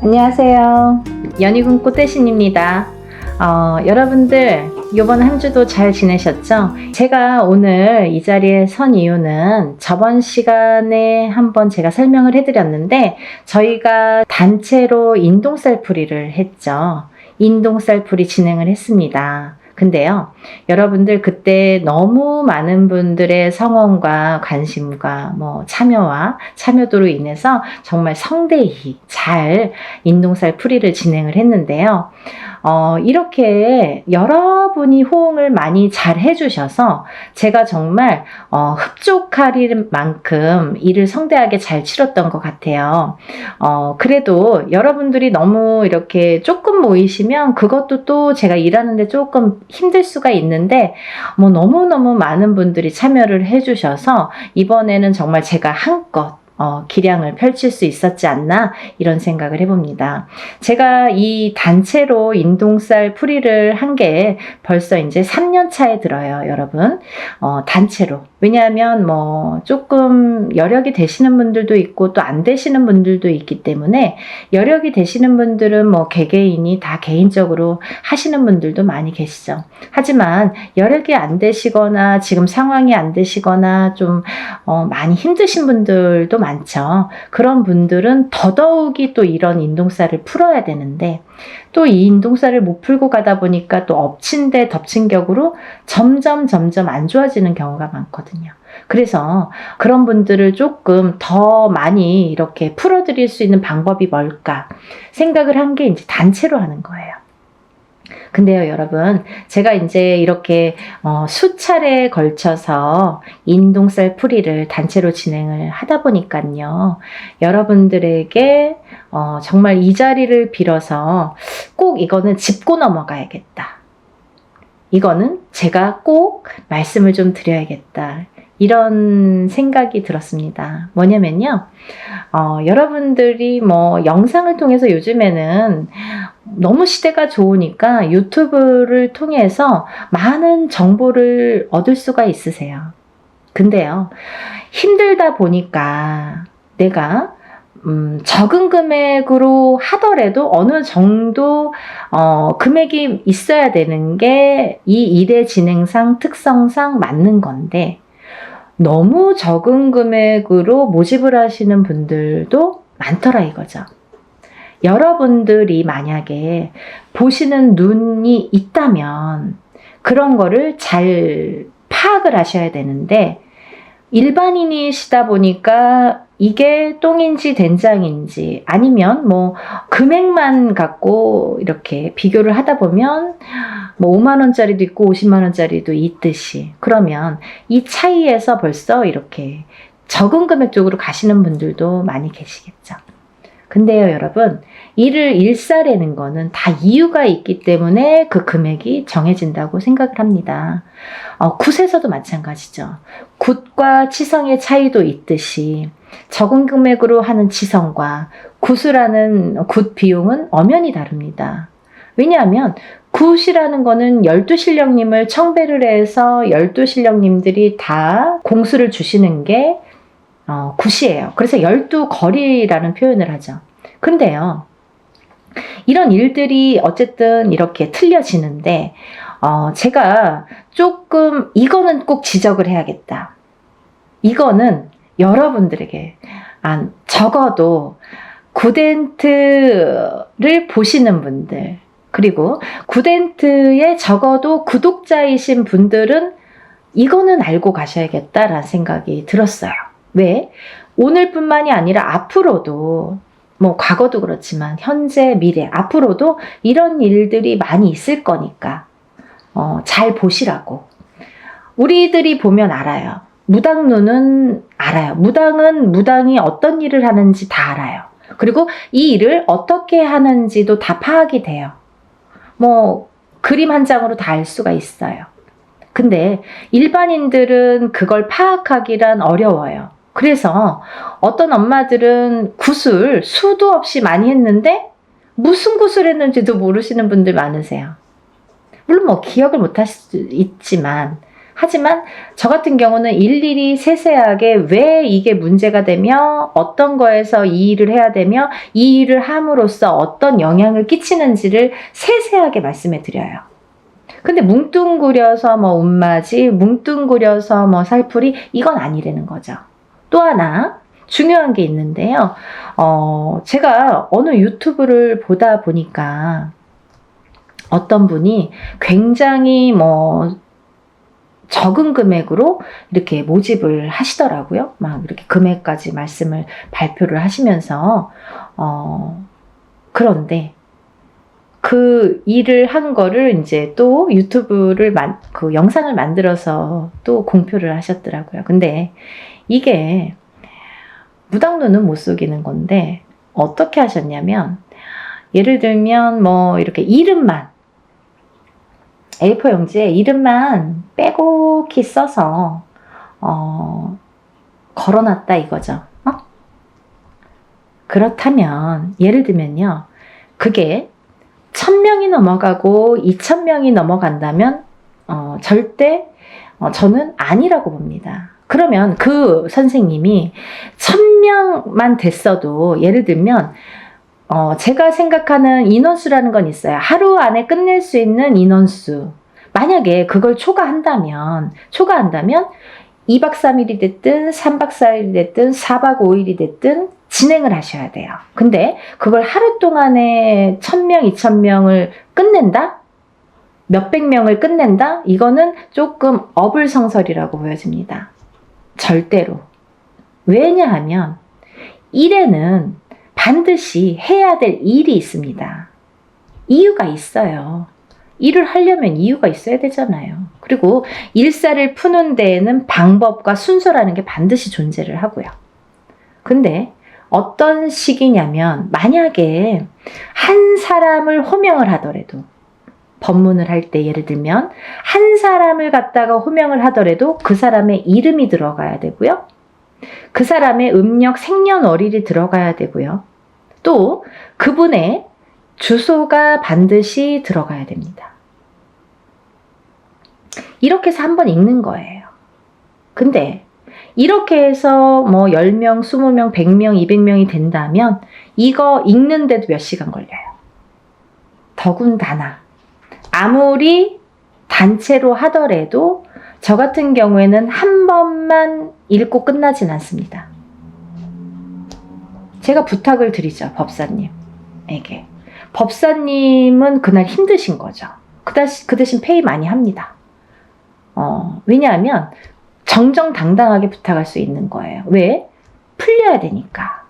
안녕하세요. 연희군 꽃대신입니다. 여러분들 이번 한 주도 잘 지내셨죠? 제가 오늘 이 자리에 선 이유는 저번 시간에 한번 제가 설명을 해드렸는데 저희가 단체로 인동살풀이를 했죠. 인동살풀이 진행을 했습니다. 근데요, 여러분들 그때 너무 많은 분들의 성원과 관심과 참여도로 인해서 정말 성대히 잘 인동살풀이를 진행을 했는데요. 이렇게 여러분이 호응을 많이 잘 해주셔서 제가 정말 흡족할 만큼 일을 성대하게 잘 치렀던 것 같아요. 그래도 여러분들이 너무 이렇게 조금 모이시면 그것도 또 제가 일하는데 조금 힘들 수가 있는데 너무너무 많은 분들이 참여를 해주셔서 이번에는 정말 제가 한껏 기량을 펼칠 수 있었지 않나 이런 생각을 해봅니다. 제가 이 단체로 인동살 풀이를 한 게 벌써 이제 3년 차에 들어요, 여러분. 단체로. 왜냐하면 조금 여력이 되시는 분들도 있고 또 안 되시는 분들도 있기 때문에 여력이 되시는 분들은 개개인이 다 개인적으로 하시는 분들도 많이 계시죠. 하지만 여력이 안 되시거나 지금 상황이 안 되시거나 좀 많이 힘드신 분들도 많죠. 그런 분들은 더더욱이 또 이런 인동살을 풀어야 되는데 또 이 인동살을 못 풀고 가다 보니까 또 엎친 데 덮친 격으로 점점 안 좋아지는 경우가 많거든요. 그래서 그런 분들을 조금 더 많이 이렇게 풀어드릴 수 있는 방법이 뭘까 생각을 한 게 이제 단체로 하는 거예요. 근데요, 여러분, 제가 이제 이렇게 수차례에 걸쳐서 인동살 풀이를 단체로 진행을 하다 보니까요, 여러분들에게 정말 이 자리를 빌어서 꼭 이거는 짚고 넘어가야겠다. 이거는 제가 꼭 말씀을 좀 드려야겠다. 이런 생각이 들었습니다. 뭐냐면요, 여러분들이 영상을 통해서 요즘에는 너무 시대가 좋으니까 유튜브를 통해서 많은 정보를 얻을 수가 있으세요. 근데요, 힘들다 보니까 내가 적은 금액으로 하더라도 어느 정도 금액이 있어야 되는 게 이 일의 진행상 특성상 맞는 건데 너무 적은 금액으로 모집을 하시는 분들도 많더라 이거죠. 여러분들이 만약에 보시는 눈이 있다면 그런 거를 잘 파악을 하셔야 되는데 일반인이시다 보니까 이게 똥인지 된장인지 아니면 금액만 갖고 이렇게 비교를 하다 보면 5만 원짜리도 있고 50만 원짜리도 있듯이 그러면 이 차이에서 벌써 이렇게 적은 금액 쪽으로 가시는 분들도 많이 계시겠죠. 근데요, 여러분, 일을 일사라는 거는 다 이유가 있기 때문에 그 금액이 정해진다고 생각을 합니다. 굿에서도 마찬가지죠. 굿과 치성의 차이도 있듯이 적은 금액으로 하는 치성과 굿을 하는 굿 비용은 엄연히 다릅니다. 왜냐하면 굿이라는 거는 12실령님을 청배를 해서 12실령님들이 다 공수를 주시는 게 굿이에요. 그래서 12거리라는 표현을 하죠. 근데요, 이런 일들이 어쨌든 이렇게 틀려지는데 제가 조금 이거는 꼭 지적을 해야겠다. 이거는 여러분들에게 적어도 굿엔트를 보시는 분들 그리고 굿엔트에 적어도 구독자이신 분들은 이거는 알고 가셔야겠다라는 생각이 들었어요. 왜? 오늘뿐만이 아니라 앞으로도 과거도 그렇지만 현재, 미래, 앞으로도 이런 일들이 많이 있을 거니까 잘 보시라고. 우리들이 보면 알아요. 무당눈은 알아요. 무당은 무당이 어떤 일을 하는지 다 알아요. 그리고 이 일을 어떻게 하는지도 다 파악이 돼요. 그림 한 장으로 다 알 수가 있어요. 근데 일반인들은 그걸 파악하기란 어려워요. 그래서 어떤 엄마들은 굿을 수도 없이 많이 했는데 무슨 굿을 했는지도 모르시는 분들 많으세요. 물론 기억을 못 할 수도 있지만 하지만 저 같은 경우는 일일이 세세하게 왜 이게 문제가 되며 어떤 거에서 이 일을 해야 되며 이 일을 함으로써 어떤 영향을 끼치는지를 세세하게 말씀해 드려요. 근데 뭉뚱그려서 뭐 운맞이, 뭉뚱그려서 뭐 살풀이, 이건 아니라는 거죠. 또 하나 중요한 게 있는데요. 제가 어느 유튜브를 보다 보니까 어떤 분이 굉장히 뭐 적은 금액으로 이렇게 모집을 하시더라고요. 막 이렇게 금액까지 말씀을 발표를 하시면서 그런데 그 일을 한 거를 이제 또 유튜브를 그 영상을 만들어서 또 공표를 하셨더라고요. 근데 이게 무당눈은 못 속이는 건데 어떻게 하셨냐면, 예를 들면 뭐 이렇게 이름만 A4 용지에 이름만 빼곡히 써서 걸어놨다 이거죠. 그렇다면 예를 들면요, 그게 1000명이 넘어가고 2000명이 넘어간다면 절대 저는 아니라고 봅니다. 그러면 그 선생님이 1000명만 됐어도, 예를 들면 제가 생각하는 인원수라는 건 있어요. 하루 안에 끝낼 수 있는 인원수. 만약에 그걸 초과한다면 2박 3일이 됐든 3박 4일이 됐든 4박 5일이 됐든 진행을 하셔야 돼요. 근데 그걸 하루 동안에 1000명, 2000명을 끝낸다? 몇백 명을 끝낸다? 이거는 조금 어불성설이라고 보여집니다. 절대로. 왜냐하면 일에는 반드시 해야 될 일이 있습니다. 이유가 있어요. 일을 하려면 이유가 있어야 되잖아요. 그리고 일사를 푸는 데에는 방법과 순서라는 게 반드시 존재를 하고요. 근데 어떤 식이냐면, 만약에 한 사람을 호명을 하더라도, 법문을 할 때 예를 들면 한 사람을 갖다가 호명을 하더라도 그 사람의 이름이 들어가야 되고요. 그 사람의 음력 생년월일이 들어가야 되고요. 또 그분의 주소가 반드시 들어가야 됩니다. 이렇게 해서 한번 읽는 거예요. 근데 이렇게 해서 뭐 10명, 20명, 100명, 200명이 된다면 이거 읽는데도 몇 시간 걸려요. 더군다나 아무리 단체로 하더라도 저 같은 경우에는 한 번만 읽고 끝나진 않습니다. 제가 부탁을 드리죠, 법사님에게. 법사님은 그날 힘드신 거죠. 그 대신 페이 많이 합니다. 왜냐하면 정정당당하게 부탁할 수 있는 거예요. 왜? 풀려야 되니까.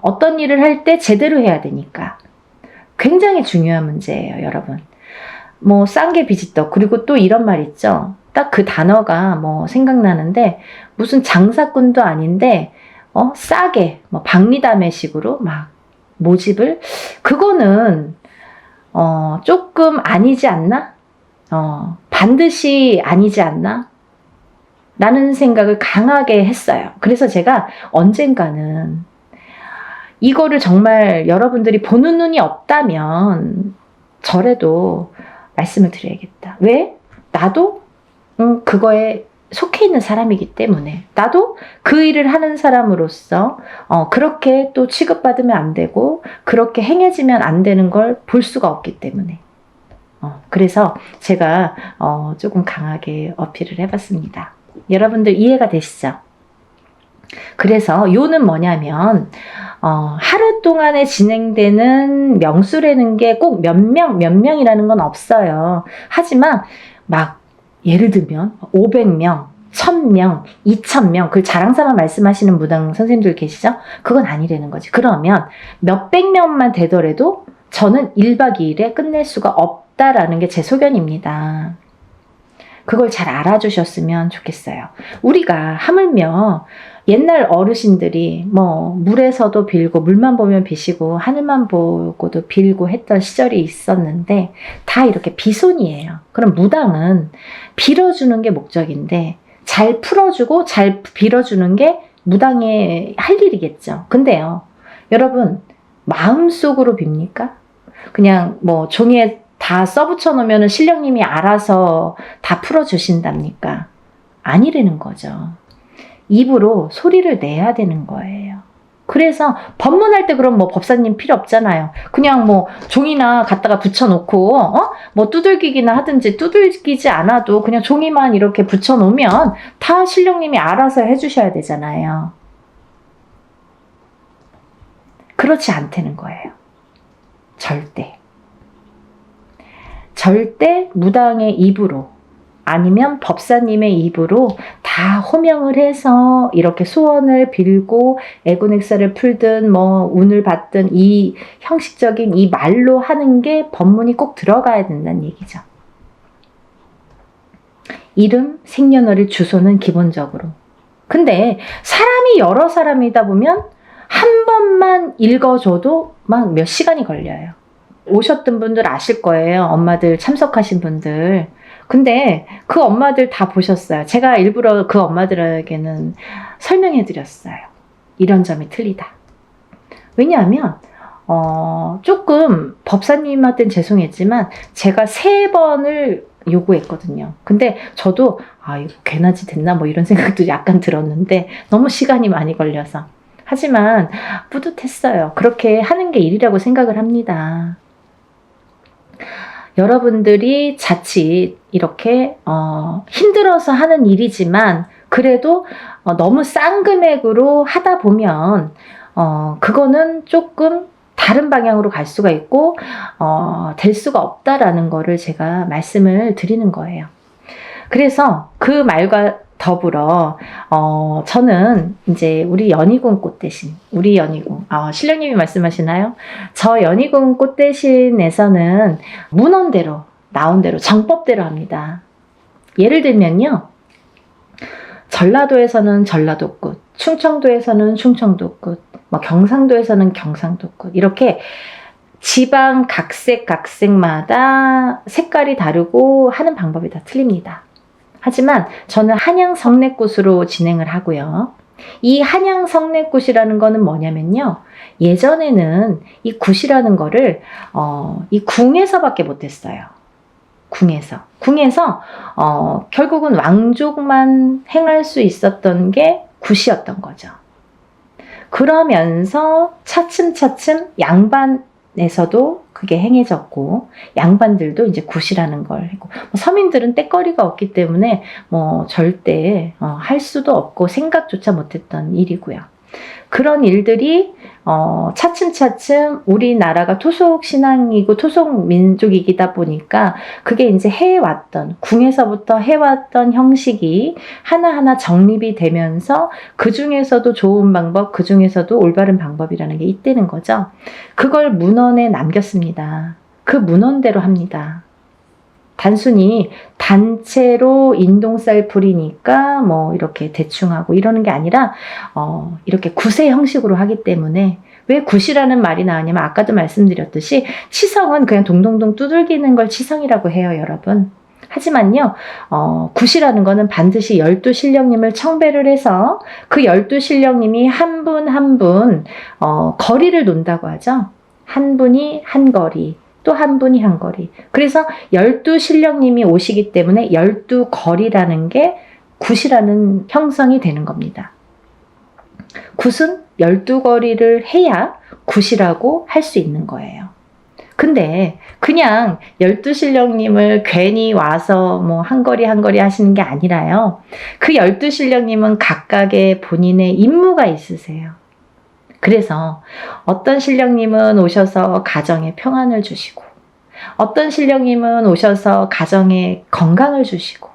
어떤 일을 할 때 제대로 해야 되니까. 굉장히 중요한 문제예요, 여러분. 뭐 싼 게 비지떡. 그리고 또 이런 말 있죠. 딱 그 단어가 뭐 생각나는데, 무슨 장사꾼도 아닌데 싸게 뭐 박리담회식으로 막 모집을, 그거는 조금 아니지 않나? 반드시 아니지 않나? 라는 생각을 강하게 했어요. 그래서 제가 언젠가는 이거를 정말 여러분들이 보는 눈이 없다면 저라도 말씀을 드려야겠다. 왜? 나도 그거에 속해 있는 사람이기 때문에, 나도 그 일을 하는 사람으로서 그렇게 또 취급받으면 안 되고 그렇게 행해지면 안 되는 걸 볼 수가 없기 때문에 그래서 제가 조금 강하게 어필을 해봤습니다. 여러분들 이해가 되시죠? 그래서 요는 뭐냐면 하루 동안에 진행되는 명수라는 게 꼭 몇 명이라는 건 없어요. 하지만 막 예를 들면 500명, 1000명, 2000명, 그 자랑사만 말씀하시는 무당 선생님들 계시죠? 그건 아니라는 거지. 그러면 몇백 명만 되더라도 저는 1박 2일에 끝낼 수가 없다라는 게 제 소견입니다. 그걸 잘 알아주셨으면 좋겠어요. 우리가 하물며 옛날 어르신들이 뭐 물에서도 빌고, 물만 보면 비시고 하늘만 보고도 빌고 했던 시절이 있었는데 다 이렇게 비손이에요. 그럼 무당은 빌어주는 게 목적인데 잘 풀어주고 잘 빌어주는 게 무당의 할 일이겠죠. 근데요, 여러분 마음속으로 빕니까? 그냥 뭐 종이에 다 써붙여 놓으면 신령님이 알아서 다 풀어주신답니까? 아니라는 거죠. 입으로 소리를 내야 되는 거예요. 그래서 법문할 때 그럼 뭐 법사님 필요 없잖아요. 그냥 뭐 종이나 갖다가 붙여놓고 뭐 두들기기나 하든지, 두들기지 않아도 그냥 종이만 이렇게 붙여놓으면 다 신령님이 알아서 해주셔야 되잖아요. 그렇지 않다는 거예요. 절대. 절대 무당의 입으로, 아니면 법사님의 입으로 다 호명을 해서 이렇게 소원을 빌고 애군액사를 풀든 뭐 운을 받든 이 형식적인 이 말로 하는 게 법문이 꼭 들어가야 된다는 얘기죠. 이름, 생년월일, 주소는 기본적으로. 근데 사람이 여러 사람이다 보면 한 번만 읽어줘도 막 몇 시간이 걸려요. 오셨던 분들 아실 거예요. 엄마들 참석하신 분들. 근데 그 엄마들 다 보셨어요. 제가 일부러 그 엄마들에게는 설명해 드렸어요. 이런 점이 틀리다. 왜냐하면 조금 법사님한테는 죄송했지만 제가 3번을 요구했거든요. 근데 저도 이거 괜하지 됐나 뭐 이런 생각도 약간 들었는데 너무 시간이 많이 걸려서. 하지만 뿌듯했어요. 그렇게 하는 게 일이라고 생각을 합니다. 여러분들이 자칫 이렇게 힘들어서 하는 일이지만 그래도 너무 싼 금액으로 하다 보면 그거는 조금 다른 방향으로 갈 수가 있고 될 수가 없다라는 거를 제가 말씀을 드리는 거예요. 그래서 그 말과 더불어 저는 이제 우리 연희궁 꽃 대신, 우리 연희궁 신령님이 말씀하시나요? 저 연희궁 꽃 대신에서는 문헌대로 나온 대로 정법대로 합니다. 예를 들면요, 전라도에서는 전라도꽃, 충청도에서는 충청도꽃, 뭐 경상도에서는 경상도꽃, 이렇게 지방 각색마다 색깔이 다르고 하는 방법이 다 틀립니다. 하지만 저는 한양 성례꽃으로 진행을 하고요. 이 한양 성례꽃이라는 거는 뭐냐면요, 예전에는 이 굿이라는 거를 이 궁에서밖에 못했어요. 궁에서 결국은 왕족만 행할 수 있었던 게 굿이었던 거죠. 그러면서 차츰차츰 양반에서도 그게 행해졌고, 양반들도 이제 굿이라는 걸 했고, 서민들은 때거리가 없기 때문에 뭐 절대 할 수도 없고 생각조차 못했던 일이고요. 그런 일들이 차츰차츰 우리나라가 토속 신앙이고 토속 민족이다 보니까 그게 이제 해왔던, 궁에서부터 해왔던 형식이 하나하나 정립이 되면서 그 중에서도 좋은 방법, 그 중에서도 올바른 방법이라는 게 있다는 거죠. 그걸 문헌에 남겼습니다. 그 문헌대로 합니다. 단순히 단체로 인동쌀 풀이니까 뭐 이렇게 대충 하고 이러는 게 아니라 이렇게 굿의 형식으로 하기 때문에, 왜 굿이라는 말이 나왔냐면 아까도 말씀드렸듯이 치성은 그냥 동동동 두들기는 걸 치성이라고 해요, 여러분. 하지만요, 굿이라는 거는 반드시 12신령님을 청배를 해서 그 12신령님이 한 분 한 분 거리를 논다고 하죠. 한 분이 한 거리, 또 한 분이 한 거리. 그래서 12신령님이 오시기 때문에 12거리라는 게 굿이라는 형성이 되는 겁니다. 굿은 12거리를 해야 굿이라고 할 수 있는 거예요. 근데 그냥 12신령님을 괜히 와서 뭐 한 거리 한 거리 하시는 게 아니라요. 그 12신령님은 각각의 본인의 임무가 있으세요. 그래서 어떤 신령님은 오셔서 가정에 평안을 주시고, 어떤 신령님은 오셔서 가정에 건강을 주시고,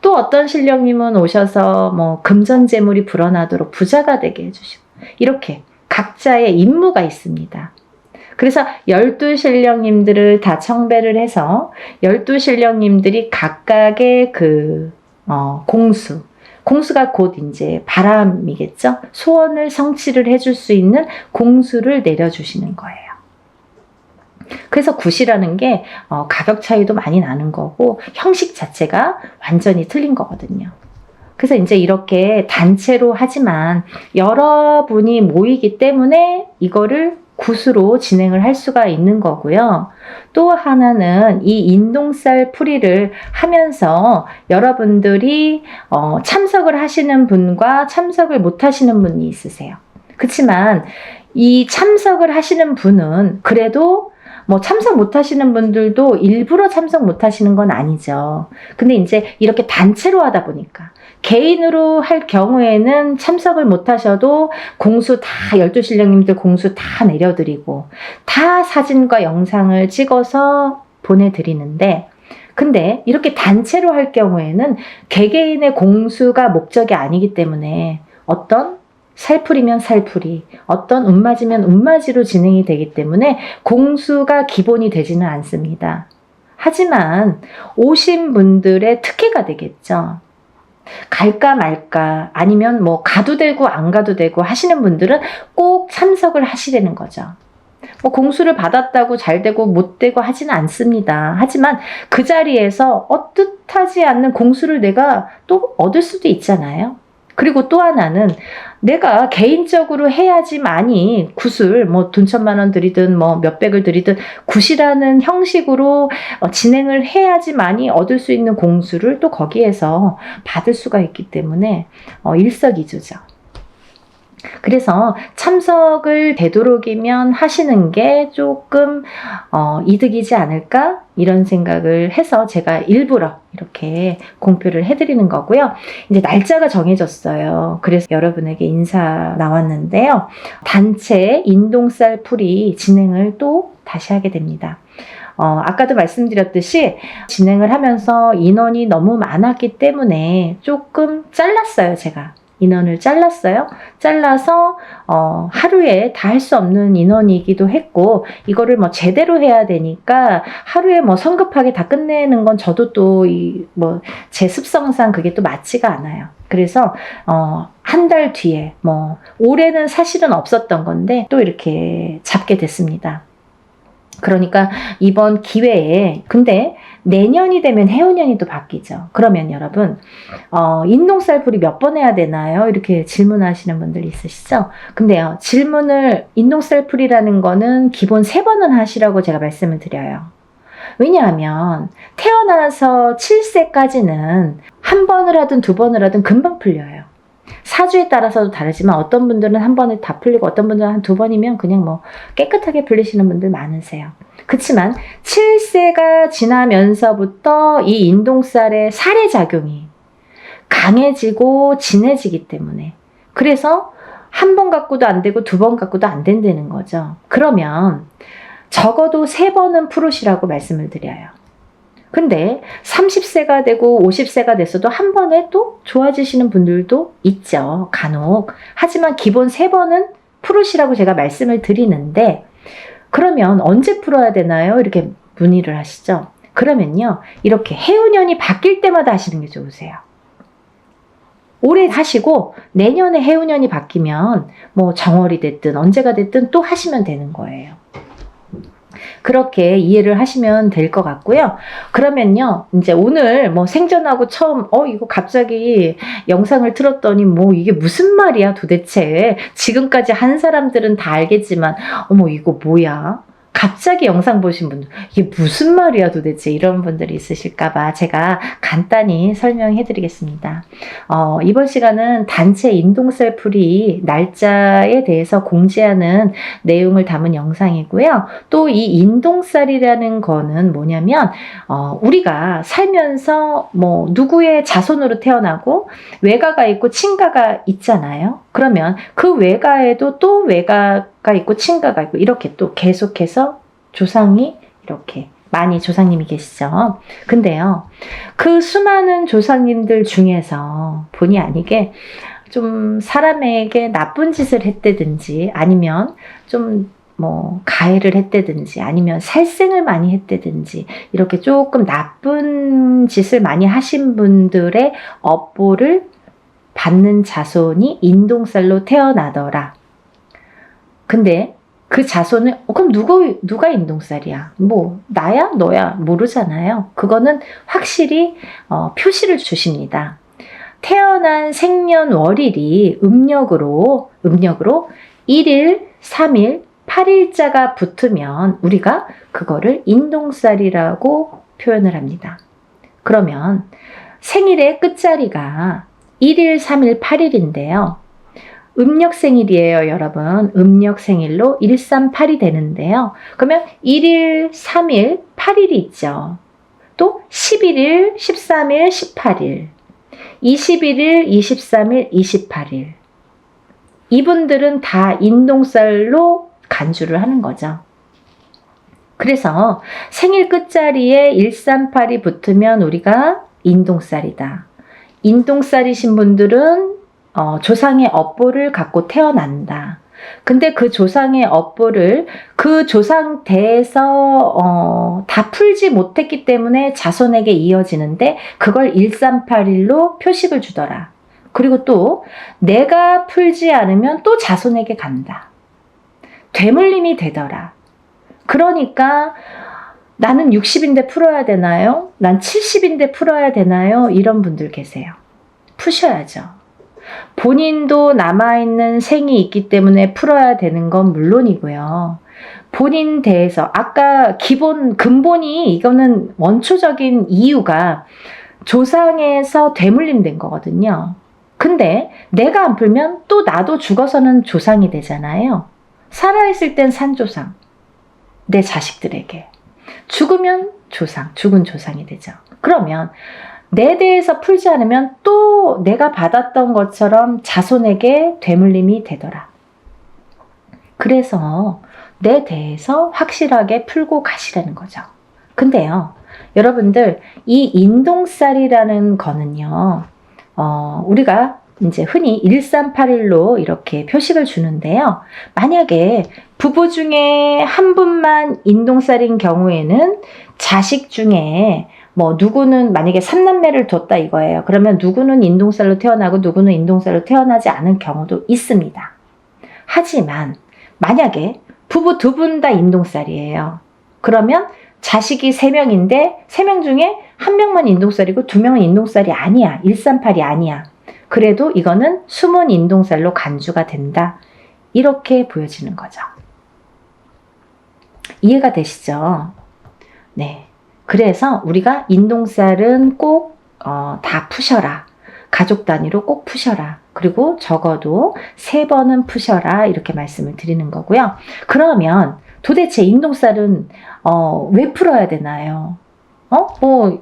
또 어떤 신령님은 오셔서 뭐 금전재물이 불어나도록 부자가 되게 해주시고, 이렇게 각자의 임무가 있습니다. 그래서 12신령님들을 다 청배를 해서 12신령님들이 각각의 그 공수가 곧 이제 바람이겠죠. 소원을 성취를 해줄 수 있는 공수를 내려주시는 거예요. 그래서 굿이라는 게 가격 차이도 많이 나는 거고 형식 자체가 완전히 틀린 거거든요. 그래서 이제 이렇게 단체로 하지만 여러분이 모이기 때문에 이거를 붓으로 진행을 할 수가 있는 거고요. 또 하나는 이 인동살 풀이를 하면서 여러분들이 참석을 하시는 분과 참석을 못 하시는 분이 있으세요. 그렇지만 이 참석을 하시는 분은 그래도 뭐 참석 못 하시는 분들도 일부러 참석 못 하시는 건 아니죠. 근데 이제 이렇게 단체로 하다 보니까 개인으로 할 경우에는 참석을 못 하셔도 공수 다 12신령님들 공수 다 내려드리고 다 사진과 영상을 찍어서 보내드리는데, 근데 이렇게 단체로 할 경우에는 개개인의 공수가 목적이 아니기 때문에 어떤 살풀이면 살풀이, 어떤 운맞이면 운맞이로 진행이 되기 때문에 공수가 기본이 되지는 않습니다. 하지만 오신 분들의 특혜가 되겠죠. 갈까 말까 아니면 뭐 가도 되고 안 가도 되고 하시는 분들은 꼭 참석을 하시려는 거죠. 뭐 공수를 받았다고 잘 되고 못 되고 하지는 않습니다. 하지만 그 자리에서 뜻하지 않는 공수를 내가 또 얻을 수도 있잖아요. 그리고 또 하나는 내가 개인적으로 해야지만이 굿을 뭐 돈 1,000만 들이든 뭐 몇백을 들이든 굿이라는 형식으로 진행을 해야지만이 얻을 수 있는 공수를 또 거기에서 받을 수가 있기 때문에 일석이조죠. 그래서 참석을 되도록이면 하시는 게 조금 이득이지 않을까 이런 생각을 해서 제가 일부러 이렇게 공표를 해드리는 거고요. 이제 날짜가 정해졌어요. 그래서 여러분에게 인사 나왔는데요. 단체 인동살 풀이 진행을 또 다시 하게 됩니다. 아까도 말씀드렸듯이 진행을 하면서 인원이 너무 많았기 때문에 조금 잘랐어요, 제가. 인원을 잘랐어요. 잘라서 하루에 다 할 수 없는 인원이기도 했고, 이거를 뭐 제대로 해야 되니까 하루에 뭐 성급하게 다 끝내는 건 저도 또 제 습성상 그게 또 맞지가 않아요. 그래서 한 달 뒤에 뭐 올해는 사실은 없었던 건데 또 이렇게 잡게 됐습니다. 그러니까 이번 기회에, 근데 내년이 되면 해운년이 또 바뀌죠. 그러면 여러분 인동살풀이 몇 번 해야 되나요? 이렇게 질문하시는 분들 있으시죠? 근데요, 질문을 인동살풀이라는 거는 기본 3번은 하시라고 제가 말씀을 드려요. 왜냐하면 태어나서 7세까지는 한 번을 하든 2번을 하든 금방 풀려요. 사주에 따라서도 다르지만 어떤 분들은 한 번에 다 풀리고 어떤 분들은 한 2번이면 그냥 뭐 깨끗하게 풀리시는 분들 많으세요. 그렇지만 7세가 지나면서부터 이 인동살의 살해작용이 강해지고 진해지기 때문에, 그래서 한 번 갖고도 안 되고 2번 갖고도 안 된다는 거죠. 그러면 적어도 3번은 풀으시라고 말씀을 드려요. 근데 30세가 되고 50세가 됐어도 한 번에 또 좋아지시는 분들도 있죠, 간혹. 하지만 기본 3번은 풀으시라고 제가 말씀을 드리는데, 그러면 언제 풀어야 되나요? 이렇게 문의를 하시죠. 그러면요, 이렇게 해운년이 바뀔 때마다 하시는 게 좋으세요. 올해 하시고 내년에 해운년이 바뀌면 뭐 정월이 됐든 언제가 됐든 또 하시면 되는 거예요. 그렇게 이해를 하시면 될 것 같고요. 그러면요, 이제 오늘 뭐 생전하고 처음 이거 갑자기 영상을 틀었더니 뭐 이게 무슨 말이야 도대체. 지금까지 한 사람들은 다 알겠지만 어머 이거 뭐야? 갑자기 영상 보신 분들 이게 무슨 말이야 도대체 이런 분들이 있으실까봐 제가 간단히 설명해 드리겠습니다. 이번 시간은 단체 인동살풀이 날짜에 대해서 공지하는 내용을 담은 영상이고요. 또 이 인동살이라는 거는 뭐냐면 우리가 살면서 뭐 누구의 자손으로 태어나고 외가가 있고 친가가 있잖아요. 그러면 그 외가에도 또 외가가 있고 친가가 있고 이렇게 또 계속해서 조상이 이렇게 많이 조상님이 계시죠. 근데요, 그 수많은 조상님들 중에서 본의 아니게 좀 사람에게 나쁜 짓을 했다든지 아니면 좀 뭐 가해를 했다든지 아니면 살생을 많이 했다든지 이렇게 조금 나쁜 짓을 많이 하신 분들의 업보를 받는 자손이 인동살로 태어나더라. 근데 그 자손은 그럼 누가 인동살이야? 뭐 나야 너야 모르잖아요. 그거는 확실히 표시를 주십니다. 태어난 생년월일이 음력으로 1일, 3일, 8일자가 붙으면 우리가 그거를 인동살이라고 표현을 합니다. 그러면 생일의 끝자리가 1일, 3일, 8일인데요. 음력 생일이에요, 여러분. 음력 생일로 138이 되는데요. 그러면 1일, 3일, 8일이 있죠. 또 11일, 13일, 18일, 21일, 23일, 28일. 이분들은 다 인동살로 간주를 하는 거죠. 그래서 생일 끝자리에 138이 붙으면 우리가 인동살이다. 인동살이신 분들은 조상의 업보를 갖고 태어난다. 근데 그 조상의 업보를 그 조상 대에서 다 풀지 못했기 때문에 자손에게 이어지는데 그걸 138일로 표식을 주더라. 그리고 또 내가 풀지 않으면 또 자손에게 간다. 되물림이 되더라. 그러니까 나는 60인데 풀어야 되나요? 난 70인데 풀어야 되나요? 이런 분들 계세요. 푸셔야죠. 본인도 남아있는 생이 있기 때문에 풀어야 되는 건 물론이고요. 본인 대해서 아까 근본이 이거는 원초적인 이유가 조상에서 되물림된 거거든요. 근데 내가 안 풀면 또 나도 죽어서는 조상이 되잖아요. 살아있을 땐 산조상, 내 자식들에게. 죽으면 조상, 죽은 조상이 되죠. 그러면 내 대해서 풀지 않으면 또 내가 받았던 것처럼 자손에게 되물림이 되더라. 그래서 내 대해서 확실하게 풀고 가시라는 거죠. 근데요, 여러분들, 이 인동살이라는 거는요, 우리가 이제 흔히 1381로 이렇게 표식을 주는데요. 만약에 부부 중에 한 분만 인동살인 경우에는 자식 중에 누구는 만약에 3남매를 뒀다 이거예요. 그러면 누구는 인동살로 태어나고 누구는 인동살로 태어나지 않은 경우도 있습니다. 하지만 만약에 부부 2분 다 인동살이에요. 그러면 자식이 3명인데 3명 중에 1명만 인동살이고 2명은 인동살이 아니야. 138이 아니야. 그래도 이거는 숨은 인동살로 간주가 된다. 이렇게 보여지는 거죠. 이해가 되시죠? 네. 그래서 우리가 인동살은 꼭 다 푸셔라. 가족 단위로 꼭 푸셔라. 그리고 적어도 3번은 푸셔라. 이렇게 말씀을 드리는 거고요. 그러면 도대체 인동살은 왜 풀어야 되나요?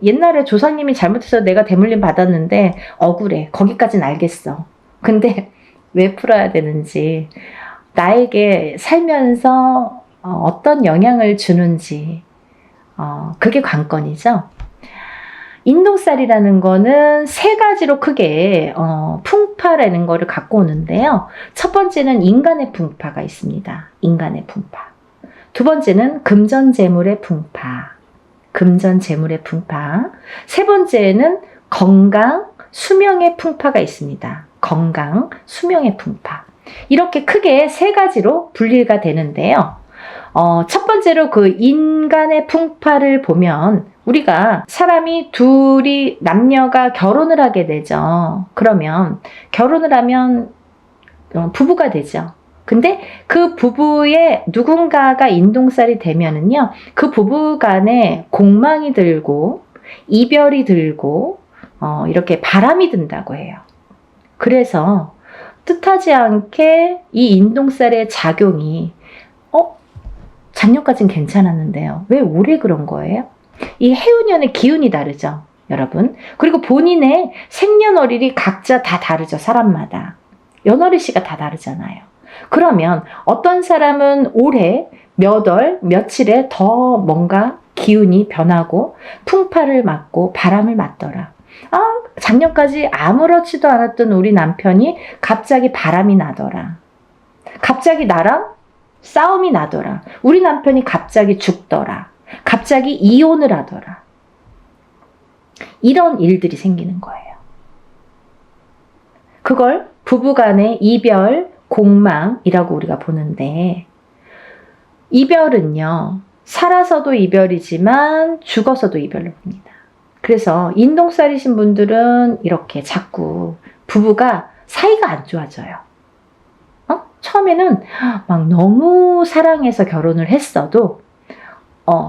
옛날에 조상님이 잘못해서 내가 대물림 받았는데 억울해. 거기까진 알겠어. 근데 왜 풀어야 되는지, 나에게 살면서 어떤 영향을 주는지, 그게 관건이죠. 인동살이라는 거는 3가지로 크게 풍파라는 거를 갖고 오는데요. 첫 번째는 인간의 풍파가 있습니다. 인간의 풍파. 두 번째는 금전재물의 풍파. 금전재물의 풍파. 세 번째는 건강, 수명의 풍파가 있습니다. 건강, 수명의 풍파. 이렇게 크게 3가지로 분리가 되는데요. 첫 번째로 그 인간의 풍파를 보면 우리가 사람이 둘이 남녀가 결혼을 하게 되죠. 그러면 결혼을 하면 부부가 되죠. 근데 그 부부의 누군가가 인동살이 되면은요, 그 부부 간에 공망이 들고 이별이 들고 이렇게 바람이 든다고 해요. 그래서 뜻하지 않게 이 인동살의 작용이 작년까지는 괜찮았는데요. 왜 올해 그런 거예요? 이 해운년의 기운이 다르죠, 여러분. 그리고 본인의 생년월일이 각자 다 다르죠, 사람마다. 연월일시가 다 다르잖아요. 그러면 어떤 사람은 올해 몇 월, 며칠에 더 뭔가 기운이 변하고 풍파를 맞고 바람을 맞더라. 작년까지 아무렇지도 않았던 우리 남편이 갑자기 바람이 나더라. 갑자기 나랑 싸움이 나더라. 우리 남편이 갑자기 죽더라. 갑자기 이혼을 하더라. 이런 일들이 생기는 거예요. 그걸 부부간의 이별, 공망이라고 우리가 보는데, 이별은요, 살아서도 이별이지만 죽어서도 이별로 봅니다. 그래서 인동살이신 분들은 이렇게 자꾸 부부가 사이가 안 좋아져요. 처음에는 막 너무 사랑해서 결혼을 했어도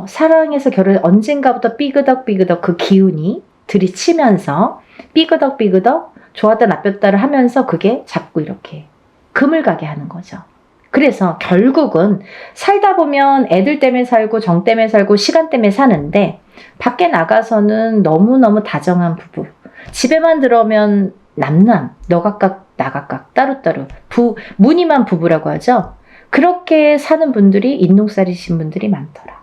사랑해서 언젠가부터 삐그덕삐그덕 그 기운이 들이치면서 삐그덕삐그덕 좋았다 나빴다를 하면서 그게 자꾸 이렇게 금을 가게 하는 거죠. 그래서 결국은 살다 보면 애들 때문에 살고 정 때문에 살고 시간 때문에 사는데 밖에 나가서는 너무너무 다정한 부부, 집에만 들어오면 남남, 너 각각 나 각각 따로따로 무늬만 부부라고 하죠. 그렇게 사는 분들이 인동살이신 분들이 많더라.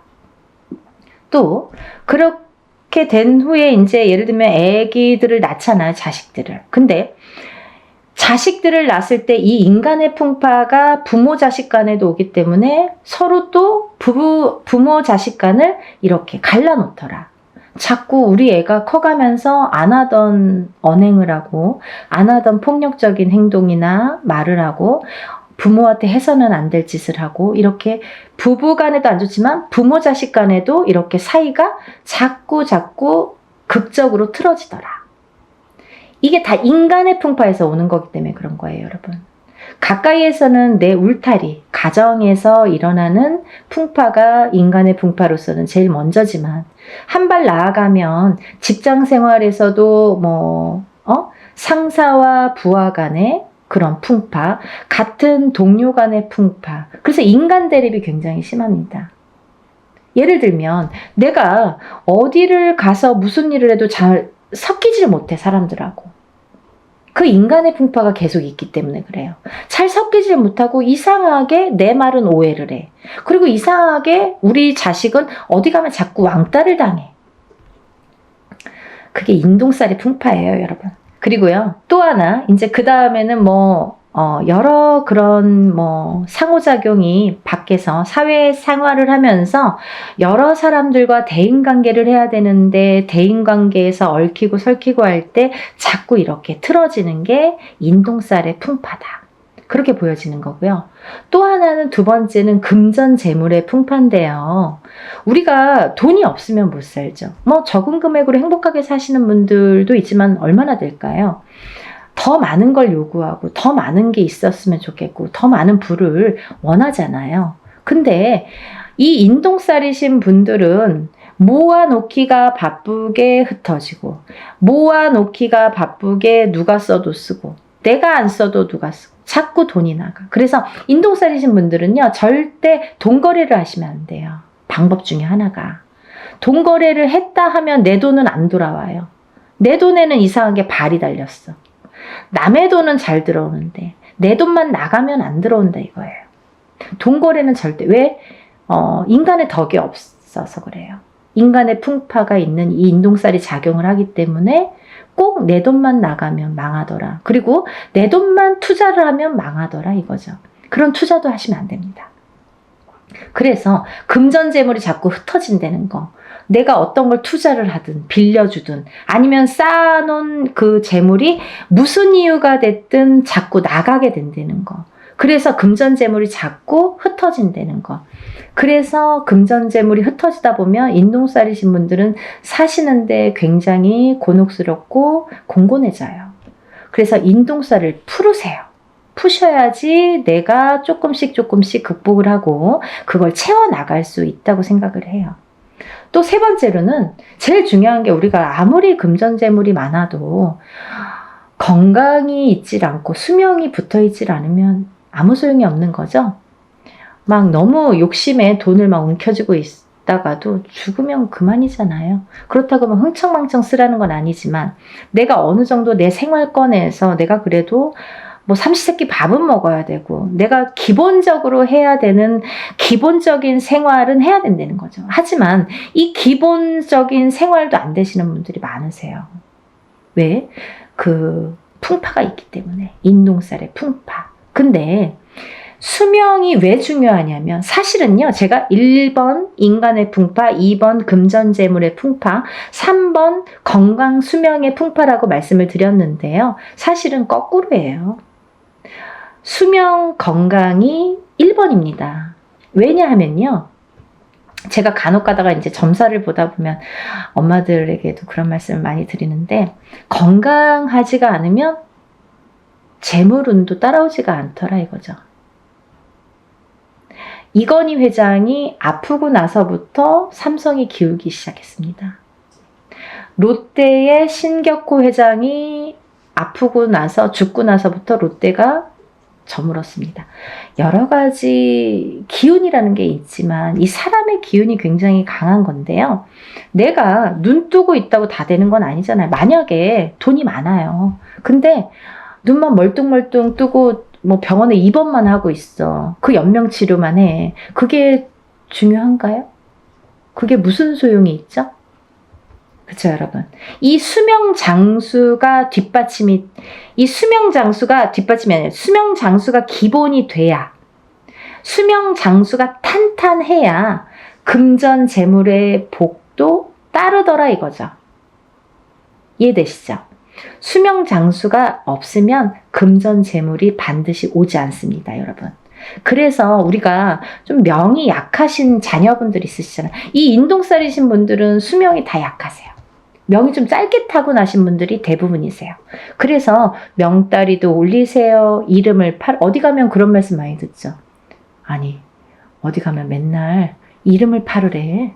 또 그렇게 된 후에 이제 예를 들면 애기들을 낳잖아요. 자식들을. 근데 자식들을 낳았을 때 이 인간의 풍파가 부모 자식 간에도 오기 때문에 서로 또 부모 자식 간을 이렇게 갈라놓더라. 자꾸 우리 애가 커가면서 안 하던 언행을 하고 안 하던 폭력적인 행동이나 말을 하고 부모한테 해서는 안 될 짓을 하고 이렇게 부부 간에도 안 좋지만 부모 자식 간에도 이렇게 사이가 자꾸 극적으로 틀어지더라. 이게 다 인간의 풍파에서 오는 거기 때문에 그런 거예요, 여러분. 가까이에서는 내 울타리, 가정에서 일어나는 풍파가 인간의 풍파로서는 제일 먼저지만 한 발 나아가면 직장 생활에서도 상사와 부하 간의 그런 풍파, 같은 동료 간의 풍파. 그래서 인간 대립이 굉장히 심합니다. 예를 들면 내가 어디를 가서 무슨 일을 해도 잘 섞이질 못해, 사람들하고. 그 인간의 풍파가 계속 있기 때문에 그래요. 잘 섞이질 못하고 이상하게 내 말은 오해를 해. 그리고 이상하게 우리 자식은 어디 가면 자꾸 왕따를 당해. 그게 인동살이 풍파예요, 여러분. 그리고요, 또 하나, 이제 그 다음에는 여러 그런 상호작용이 밖에서 사회 생활을 하면서 여러 사람들과 대인관계를 해야 되는데 대인관계에서 얽히고 설키고 할 때 자꾸 이렇게 틀어지는 게 인동살의 풍파다. 그렇게 보여지는 거고요. 또 하나는 두 번째는 금전재물의 풍파인데요. 우리가 돈이 없으면 못 살죠. 적은 금액으로 행복하게 사시는 분들도 있지만 얼마나 될까요? 더 많은 걸 요구하고 더 많은 게 있었으면 좋겠고 더 많은 부를 원하잖아요. 근데 이 인동살이신 분들은 모아놓기가 바쁘게 흩어지고 모아놓기가 바쁘게 누가 써도 쓰고 내가 안 써도 누가 쓰고 자꾸 돈이 나가. 그래서 인동살이신 분들은요, 절대 돈거래를 하시면 안 돼요. 방법 중에 하나가. 돈거래를 했다 하면 내 돈은 안 돌아와요. 내 돈에는 이상하게 발이 달렸어. 남의 돈은 잘 들어오는데 내 돈만 나가면 안 들어온다 이거예요. 돈거래는 절대. 왜? 인간의 덕이 없어서 그래요. 인간의 풍파가 있는 이 인동살이 작용을 하기 때문에 꼭 내 돈만 나가면 망하더라. 그리고 내 돈만 투자를 하면 망하더라 이거죠. 그런 투자도 하시면 안 됩니다. 그래서 금전재물이 자꾸 흩어진다는 거. 내가 어떤 걸 투자를 하든 빌려주든 아니면 쌓아놓은 그 재물이 무슨 이유가 됐든 자꾸 나가게 된다는 거. 그래서 금전재물이 자꾸 흩어진다는 거. 그래서 금전재물이 흩어지다 보면 인동살이신 분들은 사시는데 굉장히 곤혹스럽고 공곤해져요. 그래서 인동살을 풀으세요. 푸셔야지 내가 조금씩 극복을 하고 그걸 채워나갈 수 있다고 생각을 해요. 또 세 번째로는 제일 중요한 게 우리가 아무리 금전재물이 많아도 건강이 있질 않고 수명이 붙어있질 않으면 아무 소용이 없는 거죠. 막 너무 욕심에 돈을 막 움켜쥐고 있다가도 죽으면 그만이잖아요. 그렇다고 막 흥청망청 쓰라는 건 아니지만 내가 어느 정도 내 생활권에서 내가 그래도 삼시세끼 밥은 먹어야 되고 내가 기본적으로 해야 되는 기본적인 생활은 해야 된다는 거죠. 하지만 이 기본적인 생활도 안 되시는 분들이 많으세요. 왜? 그 풍파가 있기 때문에. 인동살의 풍파. 근데 수명이 왜 중요하냐면 사실은요, 제가 1번 인간의 풍파, 2번 금전재물의 풍파, 3번 건강 수명의 풍파라고 말씀을 드렸는데요. 사실은 거꾸로예요. 수명 건강이 1번입니다. 왜냐하면요, 제가 간혹 가다가 이제 점사를 보다 보면 엄마들에게도 그런 말씀을 많이 드리는데 건강하지가 않으면 재물운도 따라오지가 않더라 이거죠. 이건희 회장이 아프고 나서부터 삼성이 기울기 시작했습니다. 롯데의 신격호 회장이 아프고 나서 죽고 나서부터 롯데가 저물었습니다. 여러 가지 기운이라는 게 있지만 이 사람의 기운이 굉장히 강한 건데요. 내가 눈 뜨고 있다고 다 되는 건 아니잖아요. 만약에 돈이 많아요. 근데 눈만 멀뚱멀뚱 뜨고 뭐 병원에 입원만 하고 있어. 그 연명 치료만 해. 그게 중요한가요? 그게 무슨 소용이 있죠? 그쵸, 여러분. 이 수명 장수가 뒷받침이 아니라 수명 장수가 기본이 돼야, 수명 장수가 탄탄해야 금전 재물의 복도 따르더라 이거죠. 이해되시죠? 수명 장수가 없으면 금전 재물이 반드시 오지 않습니다, 여러분. 그래서 우리가 좀 명이 약하신 자녀분들 있으시잖아요. 이 인동살이신 분들은 수명이 다 약하세요. 명이 좀 짧게 타고나신 분들이 대부분이세요. 그래서 명다리도 올리세요. 이름을 어디 가면 그런 말씀 많이 듣죠. 아니, 어디 가면 맨날 이름을 팔으래.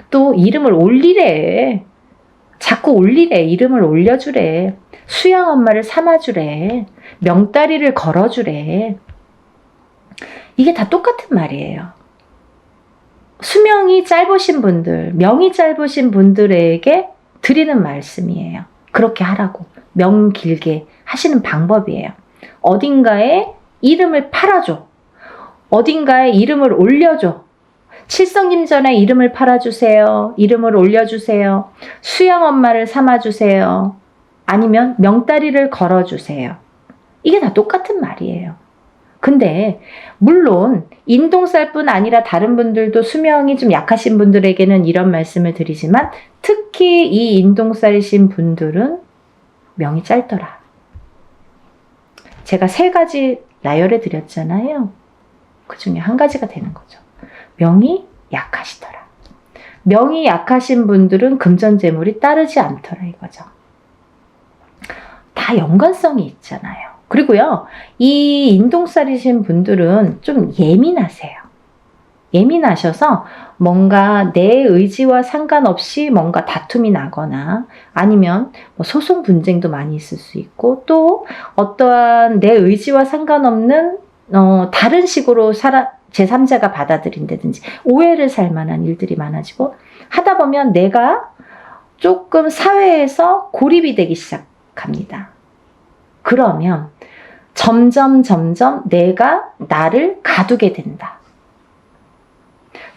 또 이름을 올리래. 자꾸 올리래. 이름을 올려주래. 수양 엄마를 삼아주래. 명다리를 걸어주래. 이게 다 똑같은 말이에요. 수명이 짧으신 분들, 명이 짧으신 분들에게 드리는 말씀이에요. 그렇게 하라고. 명 길게 하시는 방법이에요. 어딘가에 이름을 팔아줘. 어딘가에 이름을 올려줘. 칠성님전에 이름을 팔아주세요. 이름을 올려주세요. 수양 엄마를 삼아주세요. 아니면 명다리를 걸어주세요. 이게 다 똑같은 말이에요. 근데 물론 인동살뿐 아니라 다른 분들도 수명이 좀 약하신 분들에게는 이런 말씀을 드리지만 특히 이 인동살이신 분들은 명이 짧더라. 제가 3가지 나열해 드렸잖아요. 그 중에 한 가지가 되는 거죠. 명이 약하시더라. 명이 약하신 분들은 금전재물이 따르지 않더라 이거죠. 다 연관성이 있잖아요. 그리고요, 이 인동살이신 분들은 좀 예민하세요. 예민하셔서 뭔가 내 의지와 상관없이 뭔가 다툼이 나거나 아니면 뭐 소송 분쟁도 많이 있을 수 있고 또 어떠한 내 의지와 상관없는 다른 식으로 제3자가 받아들인다든지 오해를 살 만한 일들이 많아지고 하다 보면 내가 조금 사회에서 고립이 되기 시작합니다. 그러면 점점 내가 나를 가두게 된다.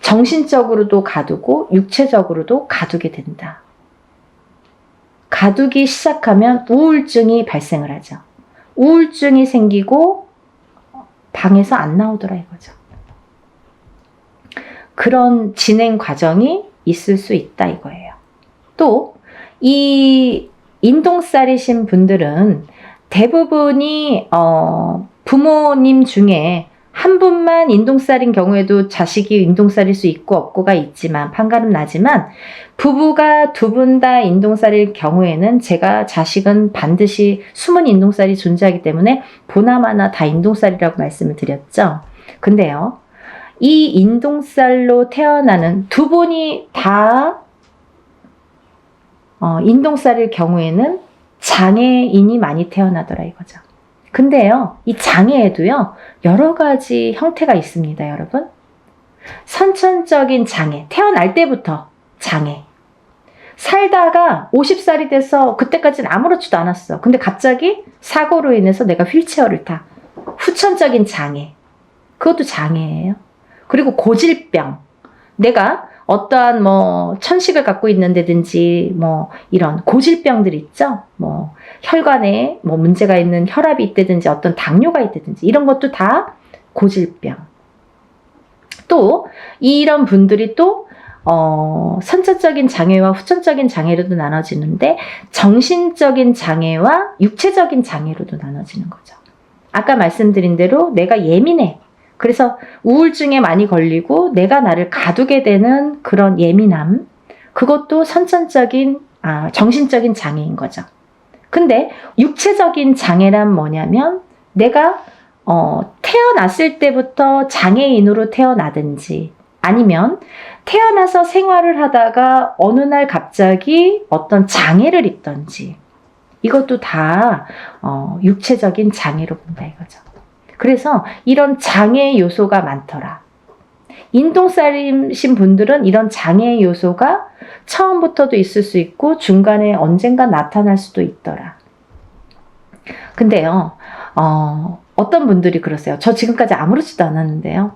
정신적으로도 가두고 육체적으로도 가두게 된다. 가두기 시작하면 우울증이 발생을 하죠. 우울증이 생기고 방에서 안 나오더라 이거죠. 그런 진행 과정이 있을 수 있다 이거예요. 또 이 인동살이신 분들은 대부분이 부모님 중에 한 분만 인동살인 경우에도 자식이 인동살일 수 있고 없고가 있지만 판가름 나지만 부부가 2분 다 인동살일 경우에는 제가 자식은 반드시 숨은 인동살이 존재하기 때문에 보나마나 다 인동살이라고 말씀을 드렸죠. 근데요, 이 인동살로 태어나는 2분이 다 인동살일 경우에는 장애인이 많이 태어나더라 이거죠. 근데요, 이 장애에도요, 여러 가지 형태가 있습니다, 여러분. 선천적인 장애, 태어날 때부터 장애. 살다가 50살이 돼서 그때까지는 아무렇지도 않았어. 근데 갑자기 사고로 인해서 내가 휠체어를 타. 후천적인 장애. 그것도 장애예요. 그리고 고질병. 내가 어떠한 천식을 갖고 있는다든지 이런 고질병들 있죠. 혈관에 문제가 있는 혈압이 있다든지 어떤 당뇨가 있다든지 이런 것도 다 고질병. 또 이런 분들이 또 선천적인 장애와 후천적인 장애로도 나눠지는데 정신적인 장애와 육체적인 장애로도 나눠지는 거죠. 아까 말씀드린 대로 내가 예민해. 그래서 우울증에 많이 걸리고 내가 나를 가두게 되는 그런 예민함, 그것도 정신적인 장애인 거죠. 근데 육체적인 장애란 뭐냐면 내가 태어났을 때부터 장애인으로 태어나든지 아니면 태어나서 생활을 하다가 어느 날 갑자기 어떤 장애를 입던지 이것도 다 육체적인 장애로 본다 이거죠. 그래서 이런 장애 요소가 많더라. 인동살이신 분들은 이런 장애 요소가 처음부터도 있을 수 있고 중간에 언젠가 나타날 수도 있더라. 근데요, 어떤 분들이 그러세요. 저 지금까지 아무렇지도 않았는데요.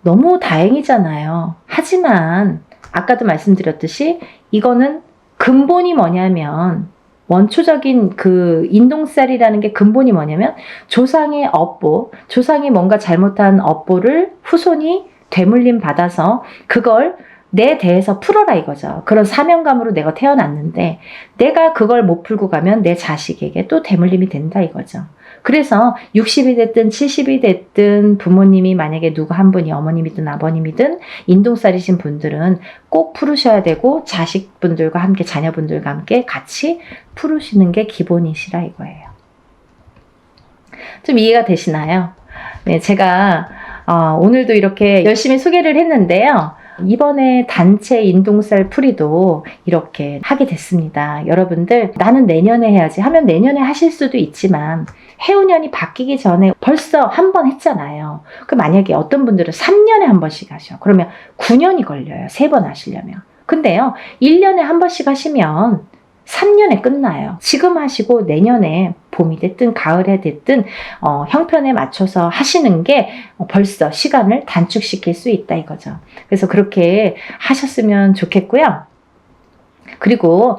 너무 다행이잖아요. 하지만 아까도 말씀드렸듯이 이거는 근본이 뭐냐면 원초적인 그 인동살이라는 게 근본이 뭐냐면 조상의 업보, 조상이 뭔가 잘못한 업보를 후손이 되물림 받아서 그걸 내 대에서 풀어라 이거죠. 그런 사명감으로 내가 태어났는데 내가 그걸 못 풀고 가면 내 자식에게 또 되물림이 된다 이거죠. 그래서 60이 됐든 70이 됐든 부모님이 만약에 누구 한 분이 어머님이든 아버님이든 인동살이신 분들은 꼭 풀으셔야 되고 자식분들과 함께 자녀분들과 함께 같이 풀으시는 게 기본이시라 이거예요. 좀 이해가 되시나요? 네, 제가 오늘도 이렇게 열심히 소개를 했는데요. 이번에 단체 인동살 풀이도 이렇게 하게 됐습니다. 여러분들 나는 내년에 해야지 하면 내년에 하실 수도 있지만 해운년이 바뀌기 전에 벌써 한 번 했잖아요. 그 만약에 어떤 분들은 3년에 한 번씩 하셔. 그러면 9년이 걸려요. 3번 하시려면. 근데요. 1년에 한 번씩 하시면 3년에 끝나요. 지금 하시고 내년에 봄이 됐든 가을에 됐든 형편에 맞춰서 하시는 게 벌써 시간을 단축시킬 수 있다 이거죠. 그래서 그렇게 하셨으면 좋겠고요. 그리고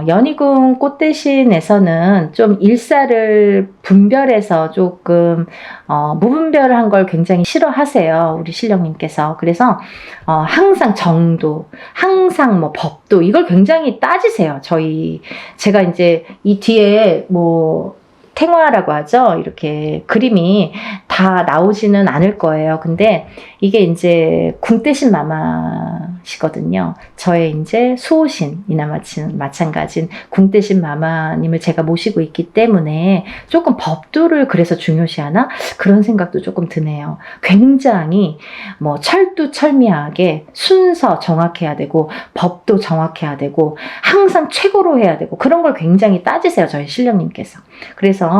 연희궁 꽃대신에서는 좀 일사를 분별해서 조금 무분별한 걸 굉장히 싫어하세요. 우리 신령님께서. 그래서 항상 정도, 항상 뭐 법도 이걸 굉장히 따지세요. 제가 이제 이 뒤에 뭐 탱화라고 하죠. 이렇게 그림이 다 나오지는 않을 거예요. 근데 이게 이제 궁대신 마마시거든요. 저의 이제 수호신이나 마찬가지인 궁대신 마마님을 제가 모시고 있기 때문에 조금 법도를 그래서 중요시하나? 그런 생각도 조금 드네요. 굉장히 뭐 철두철미하게 순서 정확해야 되고 법도 정확해야 되고 항상 최고로 해야 되고 그런 걸 굉장히 따지세요. 저희 신령님께서. 그래서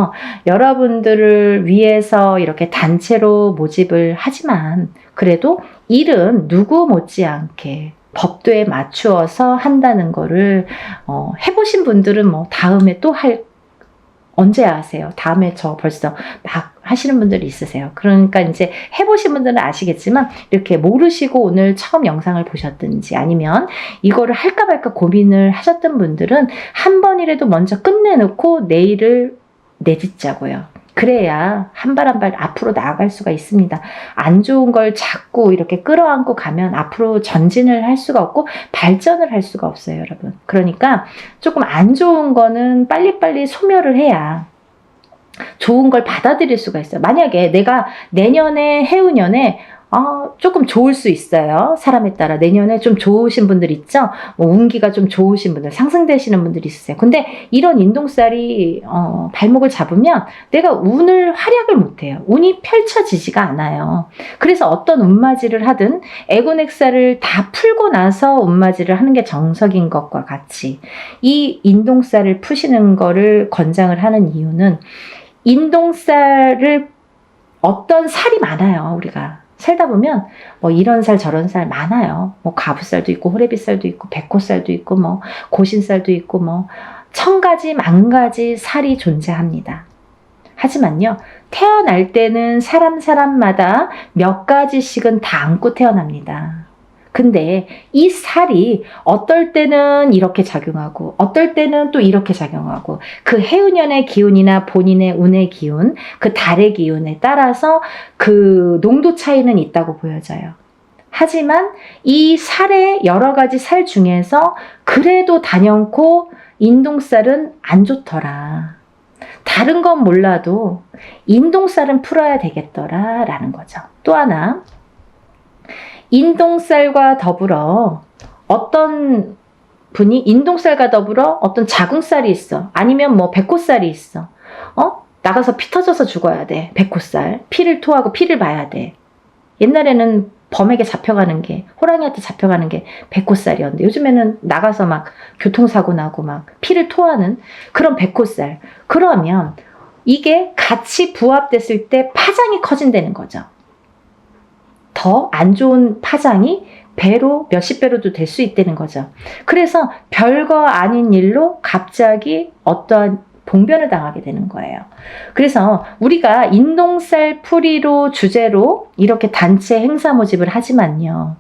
여러분들을 위해서 이렇게 단체로 모집을 하지만 그래도 일은 누구 못지않게 법도에 맞추어서 한다는 거를 해보신 분들은 뭐 다음에 또 언제 하세요? 다음에 저 벌써 막 하시는 분들이 있으세요. 그러니까 이제 해보신 분들은 아시겠지만 이렇게 모르시고 오늘 처음 영상을 보셨든지 아니면 이거를 할까 말까 고민을 하셨던 분들은 한 번이라도 먼저 끝내놓고 내일을 내딛자고요. 그래야 한 발 한 발 앞으로 나아갈 수가 있습니다. 안 좋은 걸 자꾸 이렇게 끌어안고 가면 앞으로 전진을 할 수가 없고 발전을 할 수가 없어요, 여러분. 그러니까 조금 안 좋은 거는 빨리빨리 소멸을 해야 좋은 걸 받아들일 수가 있어요. 만약에 내가 내년에 해운년에 조금 좋을 수 있어요. 사람에 따라 내년에 좀 좋으신 분들 있죠. 뭐 운기가 좀 좋으신 분들, 상승되시는 분들이 있으세요. 근데 이런 인동살이 발목을 잡으면 내가 운을 활약을 못해요. 운이 펼쳐지지가 않아요. 그래서 어떤 운맞이를 하든 애곤액살을 다 풀고 나서 운맞이를 하는 게 정석인 것과 같이 이 인동살을 푸시는 거를 권장을 하는 이유는 인동살을 어떤 살이 많아요. 우리가 살다 보면 뭐 이런 살 저런 살 많아요. 뭐 가부살도 있고 호래비살도 있고 백호살도 있고 뭐 고신살도 있고 뭐 천가지 만가지 살이 존재합니다. 하지만요. 태어날 때는 사람마다 몇 가지씩은 다 안고 태어납니다. 근데 이 살이 어떨 때는 이렇게 작용하고 어떨 때는 또 이렇게 작용하고 그 해운년의 기운이나 본인의 운의 기운, 그 달의 기운에 따라서 그 농도 차이는 있다고 보여져요. 하지만 이 살의 여러 가지 살 중에서 그래도 단연코 인동살은 안 좋더라. 다른 건 몰라도 인동살은 풀어야 되겠더라 라는 거죠. 또 하나 인동살과 더불어 어떤 분이 인동살과 더불어 어떤 자궁살이 있어. 아니면 뭐 백호살이 있어. 나가서 피 터져서 죽어야 돼. 백호살. 피를 토하고 피를 봐야 돼. 옛날에는 범에게 잡혀가는 게, 호랑이한테 잡혀가는 게 백호살이었는데 요즘에는 나가서 막 교통사고 나고 막 피를 토하는 그런 백호살. 그러면 이게 같이 부합됐을 때 파장이 커진다는 거죠. 더 안 좋은 파장이 배로 몇십 배로도 될 수 있다는 거죠. 그래서 별거 아닌 일로 갑자기 어떠한 봉변을 당하게 되는 거예요. 그래서 우리가 인동살 풀이로 주제로 이렇게 단체 행사 모집을 하지만요.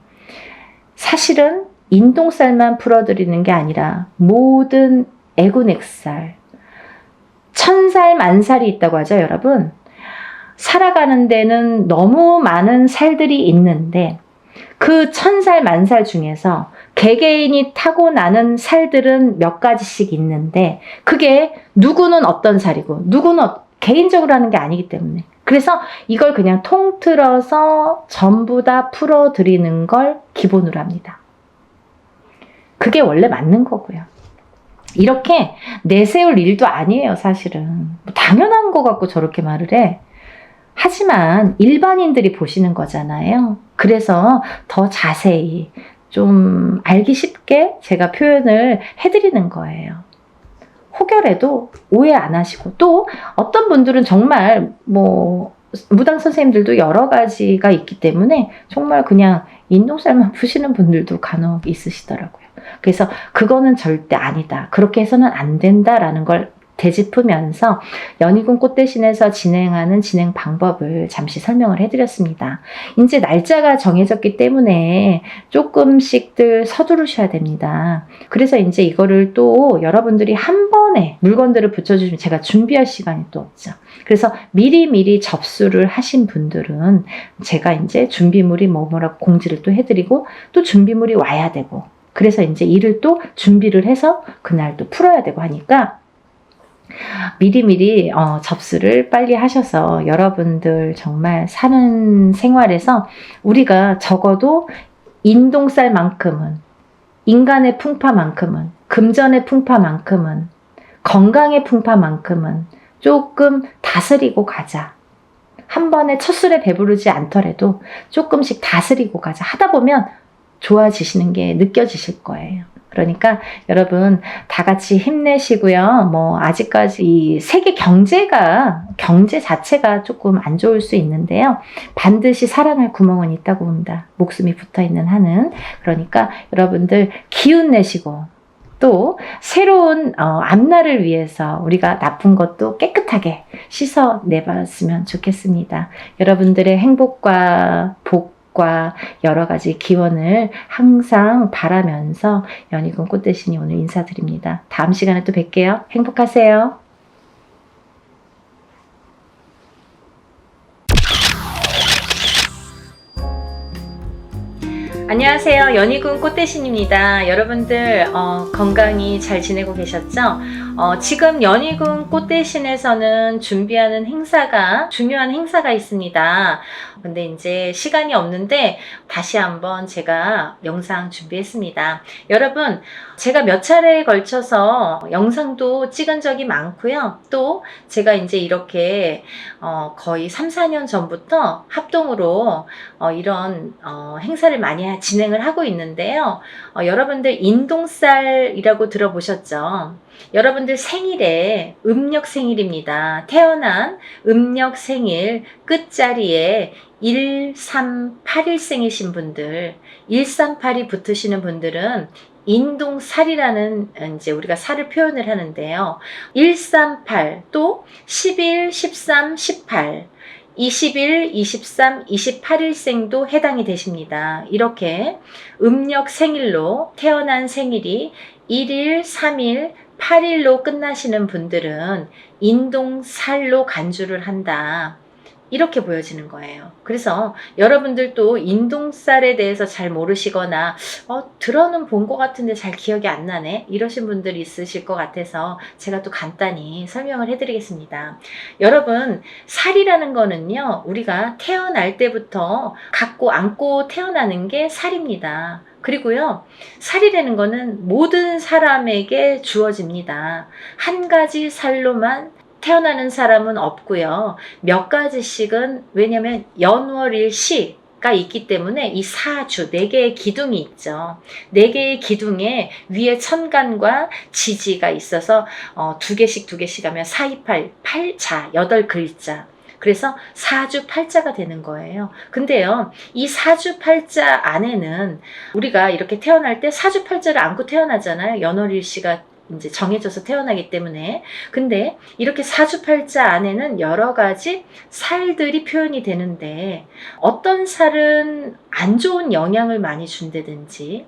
사실은 인동살만 풀어드리는 게 아니라 모든 애군액살, 천살 만살이 있다고 하죠, 여러분. 살아가는 데는 너무 많은 살들이 있는데 그 천살 만살 중에서 개개인이 타고나는 살들은 몇 가지씩 있는데 그게 누구는 어떤 살이고 누구는 개인적으로 하는 게 아니기 때문에, 그래서 이걸 그냥 통틀어서 전부 다 풀어드리는 걸 기본으로 합니다. 그게 원래 맞는 거고요. 이렇게 내세울 일도 아니에요, 사실은. 당연한 거 갖고 저렇게 말을 해. 하지만 일반인들이 보시는 거잖아요. 그래서 더 자세히 좀 알기 쉽게 제가 표현을 해드리는 거예요. 혹여라도 오해 안 하시고, 또 어떤 분들은 정말 무당 선생님들도 여러 가지가 있기 때문에 정말 그냥 인동살만 푸시는 분들도 간혹 있으시더라고요. 그래서 그거는 절대 아니다. 그렇게 해서는 안 된다라는 걸 되짚으면서 연희군 꽃대신에서 진행하는 진행 방법을 잠시 설명을 해드렸습니다. 이제 날짜가 정해졌기 때문에 조금씩들 서두르셔야 됩니다. 그래서 이제 이거를 또 여러분들이 한 번에 물건들을 붙여주시면 제가 준비할 시간이 또 없죠. 그래서 미리미리 접수를 하신 분들은 제가 이제 준비물이 뭐라고 공지를 또 해드리고 또 준비물이 와야 되고, 그래서 이제 일을 또 준비를 해서 그날 또 풀어야 되고 하니까 미리미리 접수를 빨리 하셔서 여러분들 정말 사는 생활에서 우리가 적어도 인동살만큼은, 인간의 풍파만큼은, 금전의 풍파만큼은, 건강의 풍파만큼은 조금 다스리고 가자. 한 번에 첫 술에 배부르지 않더라도 조금씩 다스리고 가자. 하다 보면 좋아지시는 게 느껴지실 거예요. 그러니까 여러분 다 같이 힘내시고요. 아직까지 이 세계 경제 자체가 조금 안 좋을 수 있는데요. 반드시 살아날 구멍은 있다고 봅니다. 목숨이 붙어있는 한은. 그러니까 여러분들 기운 내시고 또 새로운 앞날을 위해서 우리가 나쁜 것도 깨끗하게 씻어내봤으면 좋겠습니다. 여러분들의 행복과 복과 여러 가지 기원을 항상 바라면서 연희군 꽃대신이 오늘 인사드립니다. 다음 시간에 또 뵐게요. 행복하세요. 안녕하세요. 연희군 꽃대신입니다. 여러분들 건강히 잘 지내고 계셨죠? 지금 연희군 꽃대신에서는 준비하는 중요한 행사가 있습니다. 근데 이제 시간이 없는데 다시 한번 제가 영상 준비했습니다. 여러분, 제가 몇 차례에 걸쳐서 영상도 찍은 적이 많고요. 또 제가 이제 이렇게 거의 3, 4년 전부터 합동으로 이런 행사를 많이 진행을 하고 있는데요. 여러분들 인동살이라고 들어보셨죠? 여러분들 생일에 음력 생일입니다. 태어난 음력 생일 끝자리에 1381생이신 분들, 138이 붙으시는 분들은 인동살이라는 이제 우리가 살을 표현을 하는데요. 138, 또 11, 13, 18, 21, 23, 28일생도 해당이 되십니다. 이렇게 음력 생일로 태어난 생일이 1일, 3일, 8일로 끝나시는 분들은 인동살로 간주를 한다. 이렇게 보여지는 거예요. 그래서 여러분들도 인동살에 대해서 잘 모르시거나 들어는 본 것 같은데 잘 기억이 안 나네, 이러신 분들이 있으실 것 같아서 제가 또 간단히 설명을 해드리겠습니다. 여러분, 살이라는 거는요, 우리가 태어날 때부터 갖고 안고 태어나는 게 살입니다. 그리고요, 살이라는 거는 모든 사람에게 주어집니다. 한 가지 살로만 태어나는 사람은 없고요. 몇 가지씩은, 왜냐면 연월일시가 있기 때문에 이 사주, 4개의 기둥이 있죠. 4개의 기둥에 위에 천간과 지지가 있어서 2개씩 하면 4, 2, 8, 8자, 8글자. 그래서 사주팔자가 되는 거예요. 근데요, 이 사주팔자 안에는 우리가 이렇게 태어날 때 사주팔자를 안고 태어나잖아요. 연월일시가 이제 정해져서 태어나기 때문에. 근데 이렇게 사주팔자 안에는 여러 가지 살들이 표현이 되는데, 어떤 살은 안 좋은 영향을 많이 준다든지,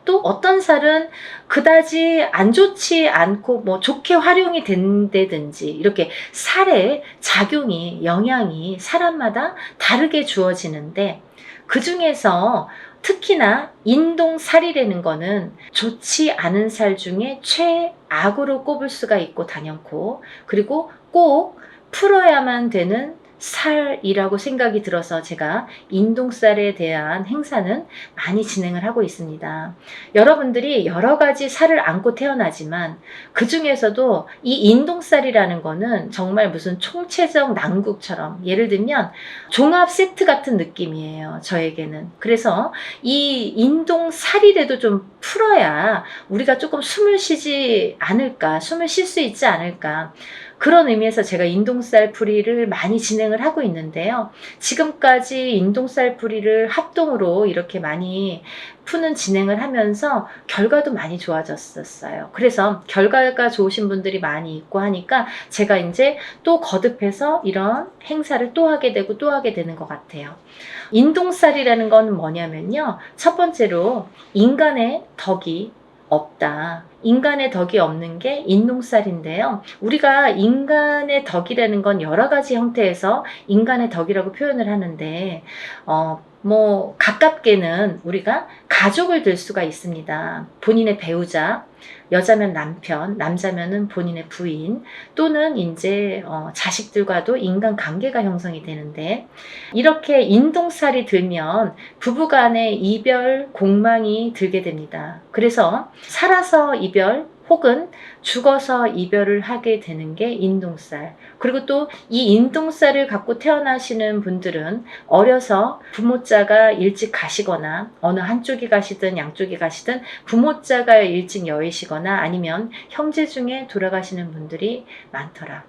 또 어떤 살은 그다지 안 좋지 않고 뭐 좋게 활용이 된다든지, 이렇게 살의 작용이, 영향이 사람마다 다르게 주어지는데, 그 중에서 특히나 인동살이라는 거는 좋지 않은 살 중에 최악으로 꼽을 수가 있고 단연코, 그리고 꼭 풀어야만 되는 살이라고 생각이 들어서 제가 인동살에 대한 행사는 많이 진행을 하고 있습니다. 여러분들이 여러 가지 살을 안고 태어나지만 그 중에서도 이 인동살이라는 거는 정말 무슨 총체적 난국처럼, 예를 들면 종합 세트 같은 느낌이에요, 저에게는. 그래서 이 인동살이라도 좀 풀어야 우리가 조금 숨을 쉬지 않을까, 숨을 쉴 수 있지 않을까, 그런 의미에서 제가 인동살 풀이를 많이 진행을 하고 있는데요. 지금까지 인동살 풀이를 합동으로 이렇게 많이 푸는 진행을 하면서 결과도 많이 좋아졌었어요. 그래서 결과가 좋으신 분들이 많이 있고 하니까 제가 이제 또 거듭해서 이런 행사를 또 하게 되고 또 하게 되는 것 같아요. 인동살이라는 건 뭐냐면요, 첫 번째로 인간의 덕이 없다. 인간의 덕이 없는 게 인동살인데요. 우리가 인간의 덕이라는 건 여러 가지 형태에서 인간의 덕이라고 표현을 하는데, 뭐 가깝게는 우리가 가족을 들 수가 있습니다. 본인의 배우자, 여자면 남편, 남자면은 본인의 부인, 또는 이제 자식들과도 인간 관계가 형성이 되는데, 이렇게 인동살이 들면 부부간의 이별 공망이 들게 됩니다. 그래서 살아서 이별 혹은 죽어서 이별을 하게 되는 게 인동살. 그리고 또 이 인동살을 갖고 태어나시는 분들은 어려서 부모자가 일찍 가시거나, 어느 한쪽이 가시든 양쪽이 가시든 부모자가 일찍 여의시거나, 아니면 형제 중에 돌아가시는 분들이 많더라.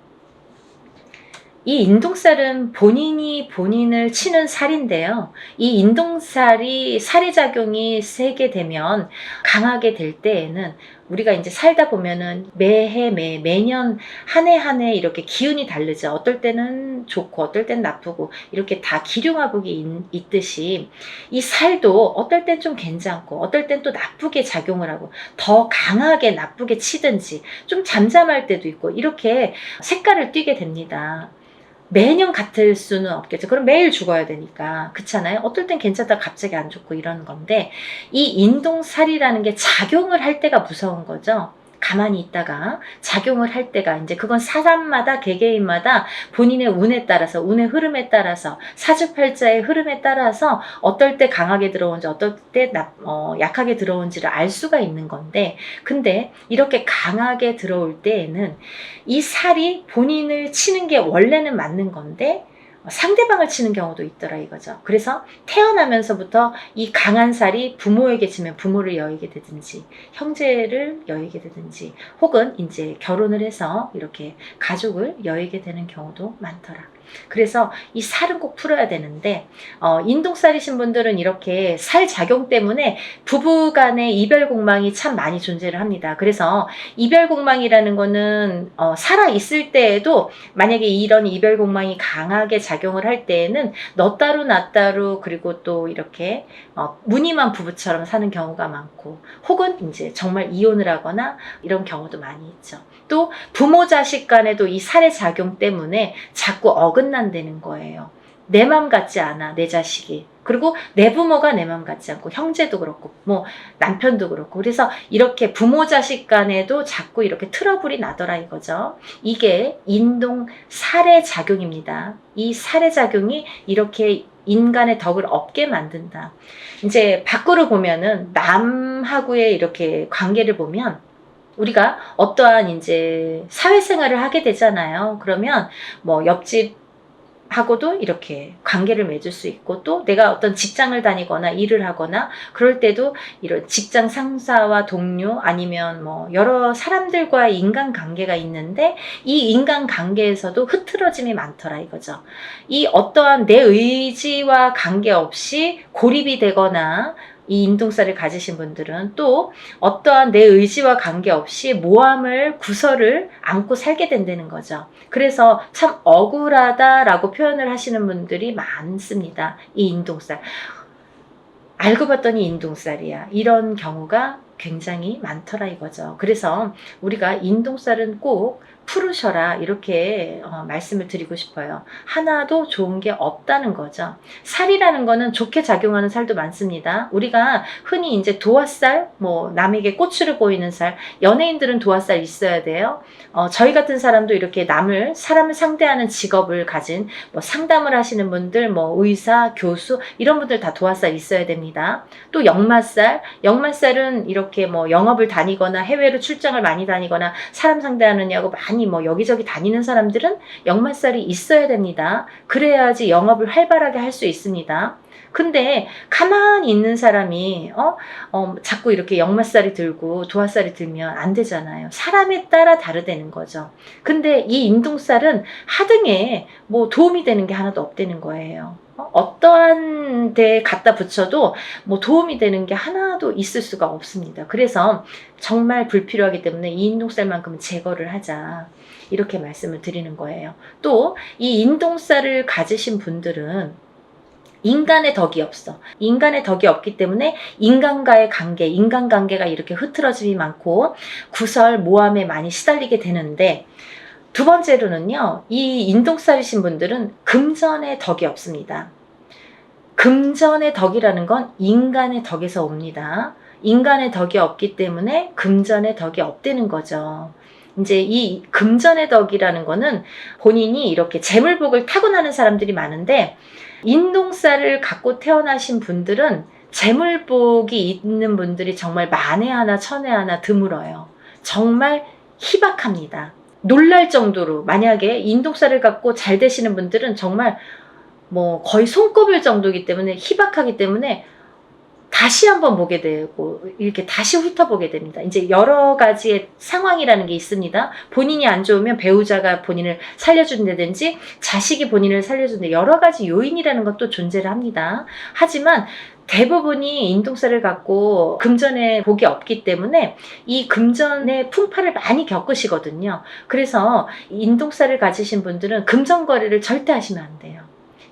이 인동살은 본인이 본인을 치는 살인데요. 이 인동살이 살의 작용이 세게 되면, 강하게 될 때에는 우리가 이제 살다 보면은 매해 매년 한 해 한 해 이렇게 기운이 다르죠. 어떨 때는 좋고 어떨 때는 나쁘고, 이렇게 다 기륭화복이 있듯이 이 살도 어떨 땐 좀 괜찮고 어떨 땐 또 나쁘게 작용을 하고, 더 강하게 나쁘게 치든지 좀 잠잠할 때도 있고, 이렇게 색깔을 띠게 됩니다. 매년 같을 수는 없겠죠. 그럼 매일 죽어야 되니까. 그렇잖아요. 어떨 땐 괜찮다 갑자기 안 좋고 이러는 건데, 이 인동살이라는 게 작용을 할 때가 무서운 거죠. 가만히 있다가 작용을 할 때가, 이제 그건 사람마다 개개인마다 본인의 운에 따라서, 운의 흐름에 따라서, 사주팔자의 흐름에 따라서 어떨 때 강하게 들어온지 어떨 때 약하게 들어온지를 알 수가 있는 건데, 근데 이렇게 강하게 들어올 때에는 이 살이 본인을 치는 게 원래는 맞는 건데 상대방을 치는 경우도 있더라 이거죠. 그래서 태어나면서부터 이 강한 살이 부모에게 치면 부모를 여의게 되든지, 형제를 여의게 되든지, 혹은 이제 결혼을 해서 이렇게 가족을 여의게 되는 경우도 많더라. 그래서 이 살은 꼭 풀어야 되는데, 인동살이신 분들은 이렇게 살 작용 때문에 부부간의 이별 공망이 참 많이 존재를 합니다. 그래서 이별 공망이라는 거는 살아 있을 때에도 만약에 이런 이별 공망이 강하게 작용을 할 때에는 너 따로 나 따로, 그리고 또 이렇게 무늬만 부부처럼 사는 경우가 많고, 혹은 이제 정말 이혼을 하거나 이런 경우도 많이 있죠. 또 부모 자식 간에도 이 살의 작용 때문에 자꾸 어긋난다는 거예요. 내 맘 같지 않아, 내 자식이. 그리고 내 부모가 내 맘 같지 않고, 형제도 그렇고 뭐 남편도 그렇고. 그래서 이렇게 부모 자식 간에도 자꾸 이렇게 트러블이 나더라 이거죠. 이게 인동 살의 작용입니다. 이 살의 작용이 이렇게 인간의 덕을 없게 만든다. 이제 밖으로 보면은 남하고의 이렇게 관계를 보면 우리가 어떠한 이제 사회생활을 하게 되잖아요. 그러면 뭐 옆집하고도 이렇게 관계를 맺을 수 있고, 또 내가 어떤 직장을 다니거나 일을 하거나 그럴 때도 이런 직장 상사와 동료 아니면 뭐 여러 사람들과의 인간관계가 있는데, 이 인간관계에서도 흐트러짐이 많더라 이거죠. 이 어떠한 내 의지와 관계없이 고립이 되거나, 이 인동살을 가지신 분들은 또 어떠한 내 의지와 관계없이 모함을 구설을 안고 살게 된다는 거죠. 그래서 참 억울하다라고 표현을 하시는 분들이 많습니다. 이 인동살. 알고 봤더니 인동살이야. 이런 경우가 굉장히 많더라 이거죠. 그래서 우리가 인동살은 꼭 풀으셔라 이렇게 말씀을 드리고 싶어요. 하나도 좋은 게 없다는 거죠. 살이라는 거는 좋게 작용하는 살도 많습니다. 우리가 흔히 이제 도화살, 뭐 남에게 꼬추를 보이는 살, 연예인들은 도화살 있어야 돼요. 저희 같은 사람도 이렇게 사람을 상대하는 직업을 가진 뭐 상담을 하시는 분들, 뭐 의사, 교수 이런 분들 다 도화살 있어야 됩니다. 또 역마살은 이렇게 뭐 영업을 다니거나 해외로 출장을 많이 다니거나 사람 상대하느냐고 많이 뭐 여기저기 다니는 사람들은 역마살이 있어야 됩니다. 그래야지 영업을 활발하게 할 수 있습니다. 근데 가만히 있는 사람이 자꾸 이렇게 역마살이 들고 도화살이 들면 안 되잖아요. 사람에 따라 다르다는 거죠. 근데 이 인동살은 하등에 뭐 도움이 되는 게 하나도 없다는 거예요. 어떠한 데에 갖다 붙여도 뭐 도움이 되는 게 하나도 있을 수가 없습니다. 그래서 정말 불필요하기 때문에 이 인동살만큼은 제거를 하자 이렇게 말씀을 드리는 거예요. 또 이 인동살을 가지신 분들은 인간의 덕이 없어. 인간의 덕이 없기 때문에 인간과의 관계, 인간관계가 이렇게 흐트러짐이 많고 구설, 모함에 많이 시달리게 되는데, 두 번째로는요, 이 인동살이신 분들은 금전의 덕이 없습니다. 금전의 덕이라는 건 인간의 덕에서 옵니다. 인간의 덕이 없기 때문에 금전의 덕이 없다는 거죠. 이제 이 금전의 덕이라는 거는 본인이 이렇게 재물복을 타고나는 사람들이 많은데, 인동살을 갖고 태어나신 분들은 재물복이 있는 분들이 정말 만에 하나 천에 하나 드물어요. 정말 희박합니다. 놀랄 정도로, 만약에 인동살을 갖고 잘 되시는 분들은 정말 뭐 거의 손꼽을 정도이기 때문에, 희박하기 때문에 다시 한번 보게 되고 이렇게 다시 훑어보게 됩니다. 이제 여러 가지의 상황이라는 게 있습니다. 본인이 안 좋으면 배우자가 본인을 살려준다든지 자식이 본인을 살려준다, 여러 가지 요인이라는 것도 존재를 합니다. 하지만 대부분이 인동살을 갖고 금전의 복이 없기 때문에 이 금전의 풍파를 많이 겪으시거든요. 그래서 인동살을 가지신 분들은 금전 거래를 절대 하시면 안 돼요.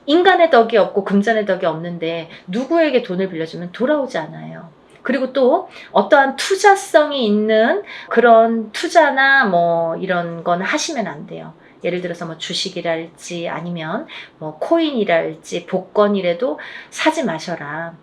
인간의 덕이 없고 금전의 덕이 없는데 누구에게 돈을 빌려주면 돌아오지 않아요. 그리고 또 어떠한 투자성이 있는 그런 투자나 뭐 이런 건 하시면 안 돼요. 예를 들어서 뭐 주식이랄지 아니면 뭐 코인이랄지 복권이라도 사지 마셔라.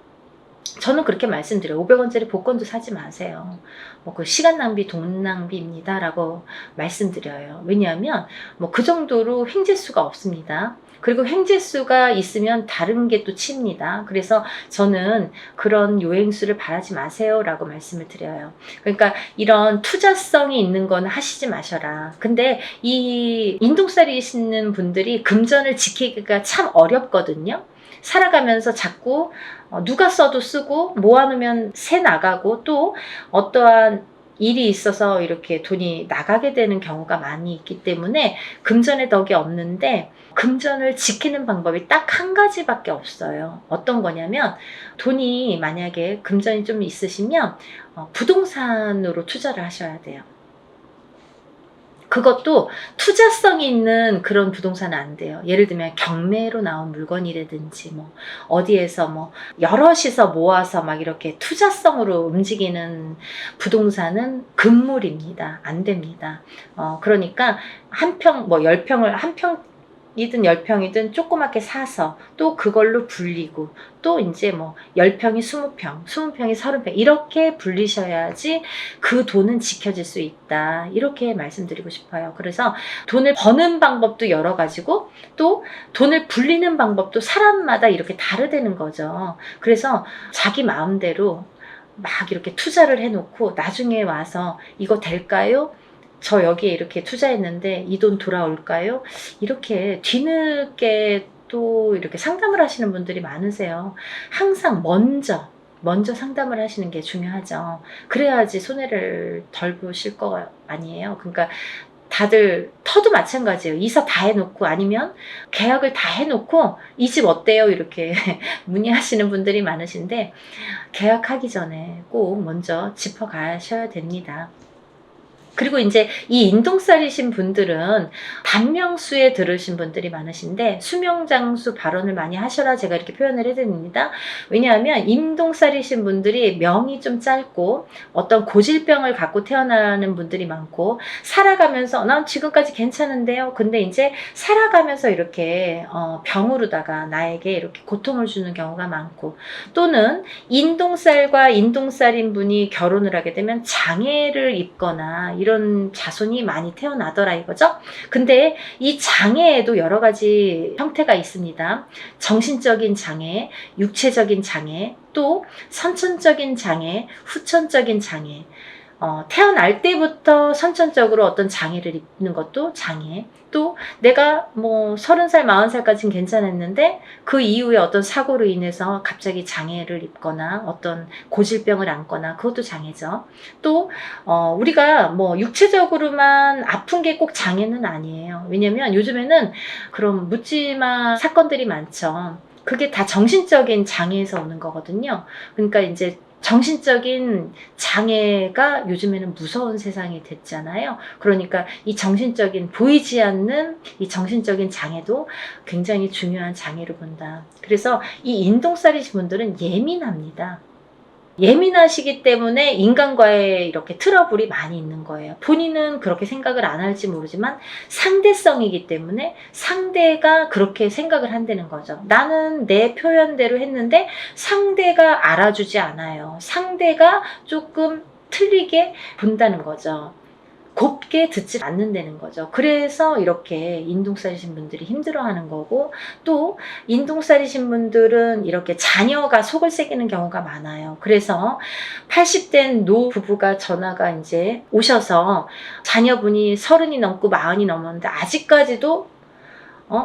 저는 그렇게 말씀드려요. 500원짜리 복권도 사지 마세요. 뭐 그 시간 낭비, 돈 낭비입니다 라고 말씀드려요. 왜냐하면 뭐 그 정도로 횡재수가 없습니다. 그리고 횡재수가 있으면 다른 게 또 칩니다. 그래서 저는 그런 요행수를 바라지 마세요 라고 말씀을 드려요. 그러니까 이런 투자성이 있는 건 하시지 마셔라. 근데 이 인동살이시는 분들이 금전을 지키기가 참 어렵거든요. 살아가면서 자꾸 누가 써도 쓰고 모아놓으면 새 나가고, 또 어떠한 일이 있어서 이렇게 돈이 나가게 되는 경우가 많이 있기 때문에 금전의 덕이 없는데, 금전을 지키는 방법이 딱 한 가지밖에 없어요. 어떤 거냐면, 돈이 만약에 금전이 좀 있으시면 부동산으로 투자를 하셔야 돼요. 그것도 투자성이 있는 그런 부동산은 안 돼요. 예를 들면 경매로 나온 물건이라든지 뭐 어디에서 뭐 여럿이서 모아서 막 이렇게 투자성으로 움직이는 부동산은 금물입니다. 안 됩니다. 그러니까 한 평, 뭐 10평을 한 평이든 10평이든 조그맣게 사서 또 그걸로 불리고, 또 이제 뭐 10평이 20평, 20평이 30평 이렇게 불리셔야지 그 돈은 지켜질 수 있다. 이렇게 말씀드리고 싶어요. 그래서 돈을 버는 방법도 여러 가지고 또 돈을 불리는 방법도 사람마다 이렇게 다르다는 거죠. 그래서 자기 마음대로 막 이렇게 투자를 해놓고 나중에 와서 이거 될까요? 저 여기에 이렇게 투자했는데 이 돈 돌아올까요? 이렇게 뒤늦게 또 이렇게 상담을 하시는 분들이 많으세요. 항상 먼저 상담을 하시는 게 중요하죠. 그래야지 손해를 덜 보실 거 아니에요. 그러니까 다들 터도 마찬가지예요. 이사 다 해놓고 아니면 계약을 다 해놓고 이 집 어때요? 이렇게 문의하시는 분들이 많으신데 계약하기 전에 꼭 먼저 짚어가셔야 됩니다. 그리고 이제 이 인동살이신 분들은 반명수에 들으신 분들이 많으신데 수명장수 발언을 많이 하셔라 제가 이렇게 표현을 해드립니다. 왜냐하면 인동살이신 분들이 명이 좀 짧고 어떤 고질병을 갖고 태어나는 분들이 많고 살아가면서 난 지금까지 괜찮은데요. 근데 이제 살아가면서 이렇게 병으로다가 나에게 이렇게 고통을 주는 경우가 많고 또는 인동살과 인동살인 분이 결혼을 하게 되면 장애를 입거나 이런 자손이 많이 태어나더라 이거죠. 근데 이 장애에도 여러 가지 형태가 있습니다. 정신적인 장애, 육체적인 장애, 또 선천적인 장애, 후천적인 장애. 태어날 때부터 선천적으로 어떤 장애를 입는 것도 장애. 또 내가 뭐 30살, 40살까지는 괜찮았는데 그 이후에 어떤 사고로 인해서 갑자기 장애를 입거나 어떤 고질병을 안거나 그것도 장애죠. 또 우리가 뭐 육체적으로만 아픈 게 꼭 장애는 아니에요. 왜냐면 요즘에는 그런 묻지마 사건들이 많죠. 그게 다 정신적인 장애에서 오는 거거든요. 그러니까 이제 정신적인 장애가 요즘에는 무서운 세상이 됐잖아요. 그러니까 이 정신적인 보이지 않는 이 정신적인 장애도 굉장히 중요한 장애로 본다. 그래서 이 인동살이신 분들은 예민합니다. 예민하시기 때문에 인간과의 이렇게 트러블이 많이 있는 거예요. 본인은 그렇게 생각을 안 할지 모르지만 상대성이기 때문에 상대가 그렇게 생각을 한다는 거죠. 나는 내 표현대로 했는데 상대가 알아주지 않아요. 상대가 조금 틀리게 본다는 거죠. 곱게 듣지 않는다는 거죠. 그래서 이렇게 인동살이신 분들이 힘들어하는 거고 또 인동살이신 분들은 이렇게 자녀가 속을 새기는 경우가 많아요. 그래서 80된 노 부부가 전화가 이제 오셔서 자녀분이 30이 넘고 40이 넘었는데 아직까지도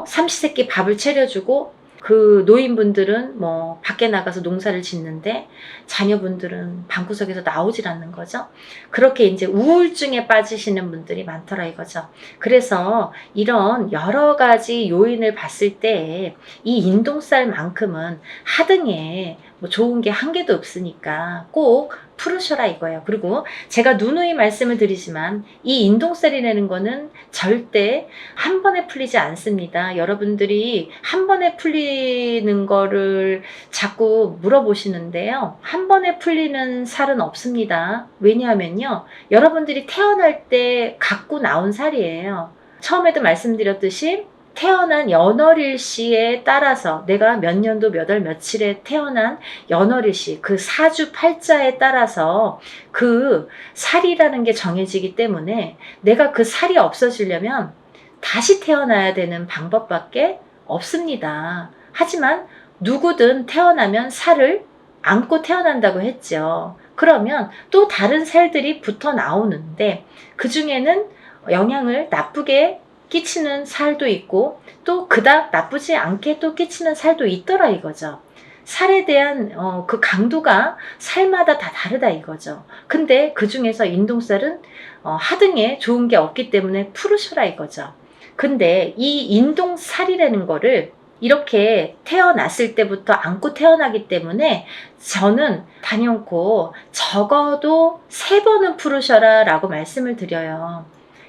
삼시세끼 밥을 차려주고 그 노인분들은 뭐 밖에 나가서 농사를 짓는데 자녀분들은 방구석에서 나오질 않는 거죠. 그렇게 이제 우울증에 빠지시는 분들이 많더라 이거죠. 그래서 이런 여러 가지 요인을 봤을 때 이 인동살만큼은 하등에 뭐 좋은 게 한 개도 없으니까 꼭 풀으셔라 이거예요. 그리고 제가 누누이 말씀을 드리지만 이 인동살이라는 거는 절대 한 번에 풀리지 않습니다. 여러분들이 한 번에 풀리는 거를 자꾸 물어보시는데요. 한 번에 풀리는 살은 없습니다. 왜냐하면요. 여러분들이 태어날 때 갖고 나온 살이에요. 처음에도 말씀드렸듯이 태어난 연월일시에 따라서 내가 몇 년도 몇 월 며칠에 태어난 연월일시 그 사주 팔자에 따라서 그 살이라는 게 정해지기 때문에 내가 그 살이 없어지려면 다시 태어나야 되는 방법밖에 없습니다. 하지만 누구든 태어나면 살을 안고 태어난다고 했죠. 그러면 또 다른 살들이 붙어 나오는데 그 중에는 영향을 나쁘게 끼치는 살도 있고 또 그닥 나쁘지 않게 또 끼치는 살도 있더라 이거죠. 살에 대한 그 강도가 살마다 다 다르다 이거죠. 근데 그 중에서 인동살은 하등에 좋은 게 없기 때문에 풀으셔라 이거죠. 근데 이 인동살이라는 거를 이렇게 태어났을 때부터 안고 태어나기 때문에 저는 단연코 적어도 3번은 풀으셔라 라고 말씀을 드려요.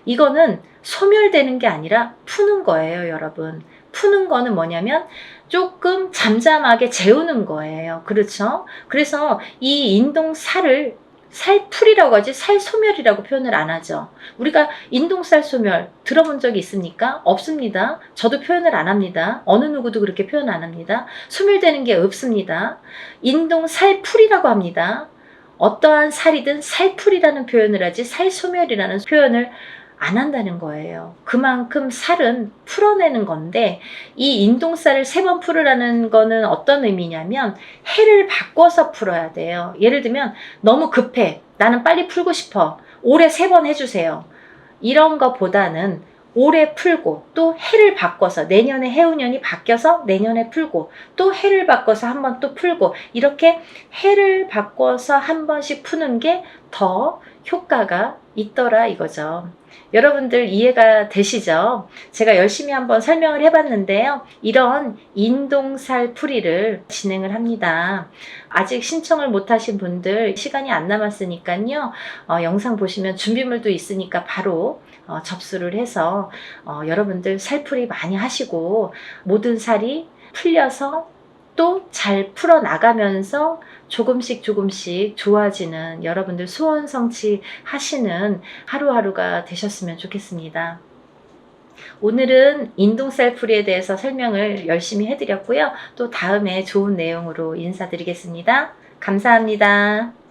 이거는 소멸되는 게 아니라 푸는 거예요, 여러분. 푸는 거는 뭐냐면 조금 잠잠하게 재우는 거예요. 그렇죠? 그래서 이 인동살을 살풀이라고 하지 살소멸이라고 표현을 안 하죠. 우리가 인동살 소멸 들어본 적이 있습니까? 없습니다. 저도 표현을 안 합니다. 어느 누구도 그렇게 표현 안 합니다. 소멸되는 게 없습니다. 인동살풀이라고 합니다. 어떠한 살이든 살풀이라는 표현을 하지 살소멸이라는 표현을 안 한다는 거예요. 그만큼 살은 풀어내는 건데, 이 인동살을 3번 풀으라는 거는 어떤 의미냐면 해를 바꿔서 풀어야 돼요. 예를 들면 너무 급해. 나는 빨리 풀고 싶어. 올해 3번 해주세요. 이런 거보다는 올해 풀고 또 해를 바꿔서 내년에 해운년이 바뀌어서 내년에 풀고 또 해를 바꿔서 한 번 또 풀고, 이렇게 해를 바꿔서 한 번씩 푸는 게 더 효과가 있더라 이거죠. 여러분들 이해가 되시죠? 제가 열심히 한번 설명을 해봤는데요. 이런 인동살 풀이를 진행을 합니다. 아직 신청을 못하신 분들 시간이 안 남았으니까요. 영상 보시면 준비물도 있으니까 바로 접수를 해서 여러분들 살풀이 많이 하시고 모든 살이 풀려서 또 잘 풀어나가면서 조금씩 좋아지는 여러분들 소원 성취하시는 하루하루가 되셨으면 좋겠습니다. 오늘은 인동살 풀이에 대해서 설명을 열심히 해드렸고요. 또 다음에 좋은 내용으로 인사드리겠습니다. 감사합니다.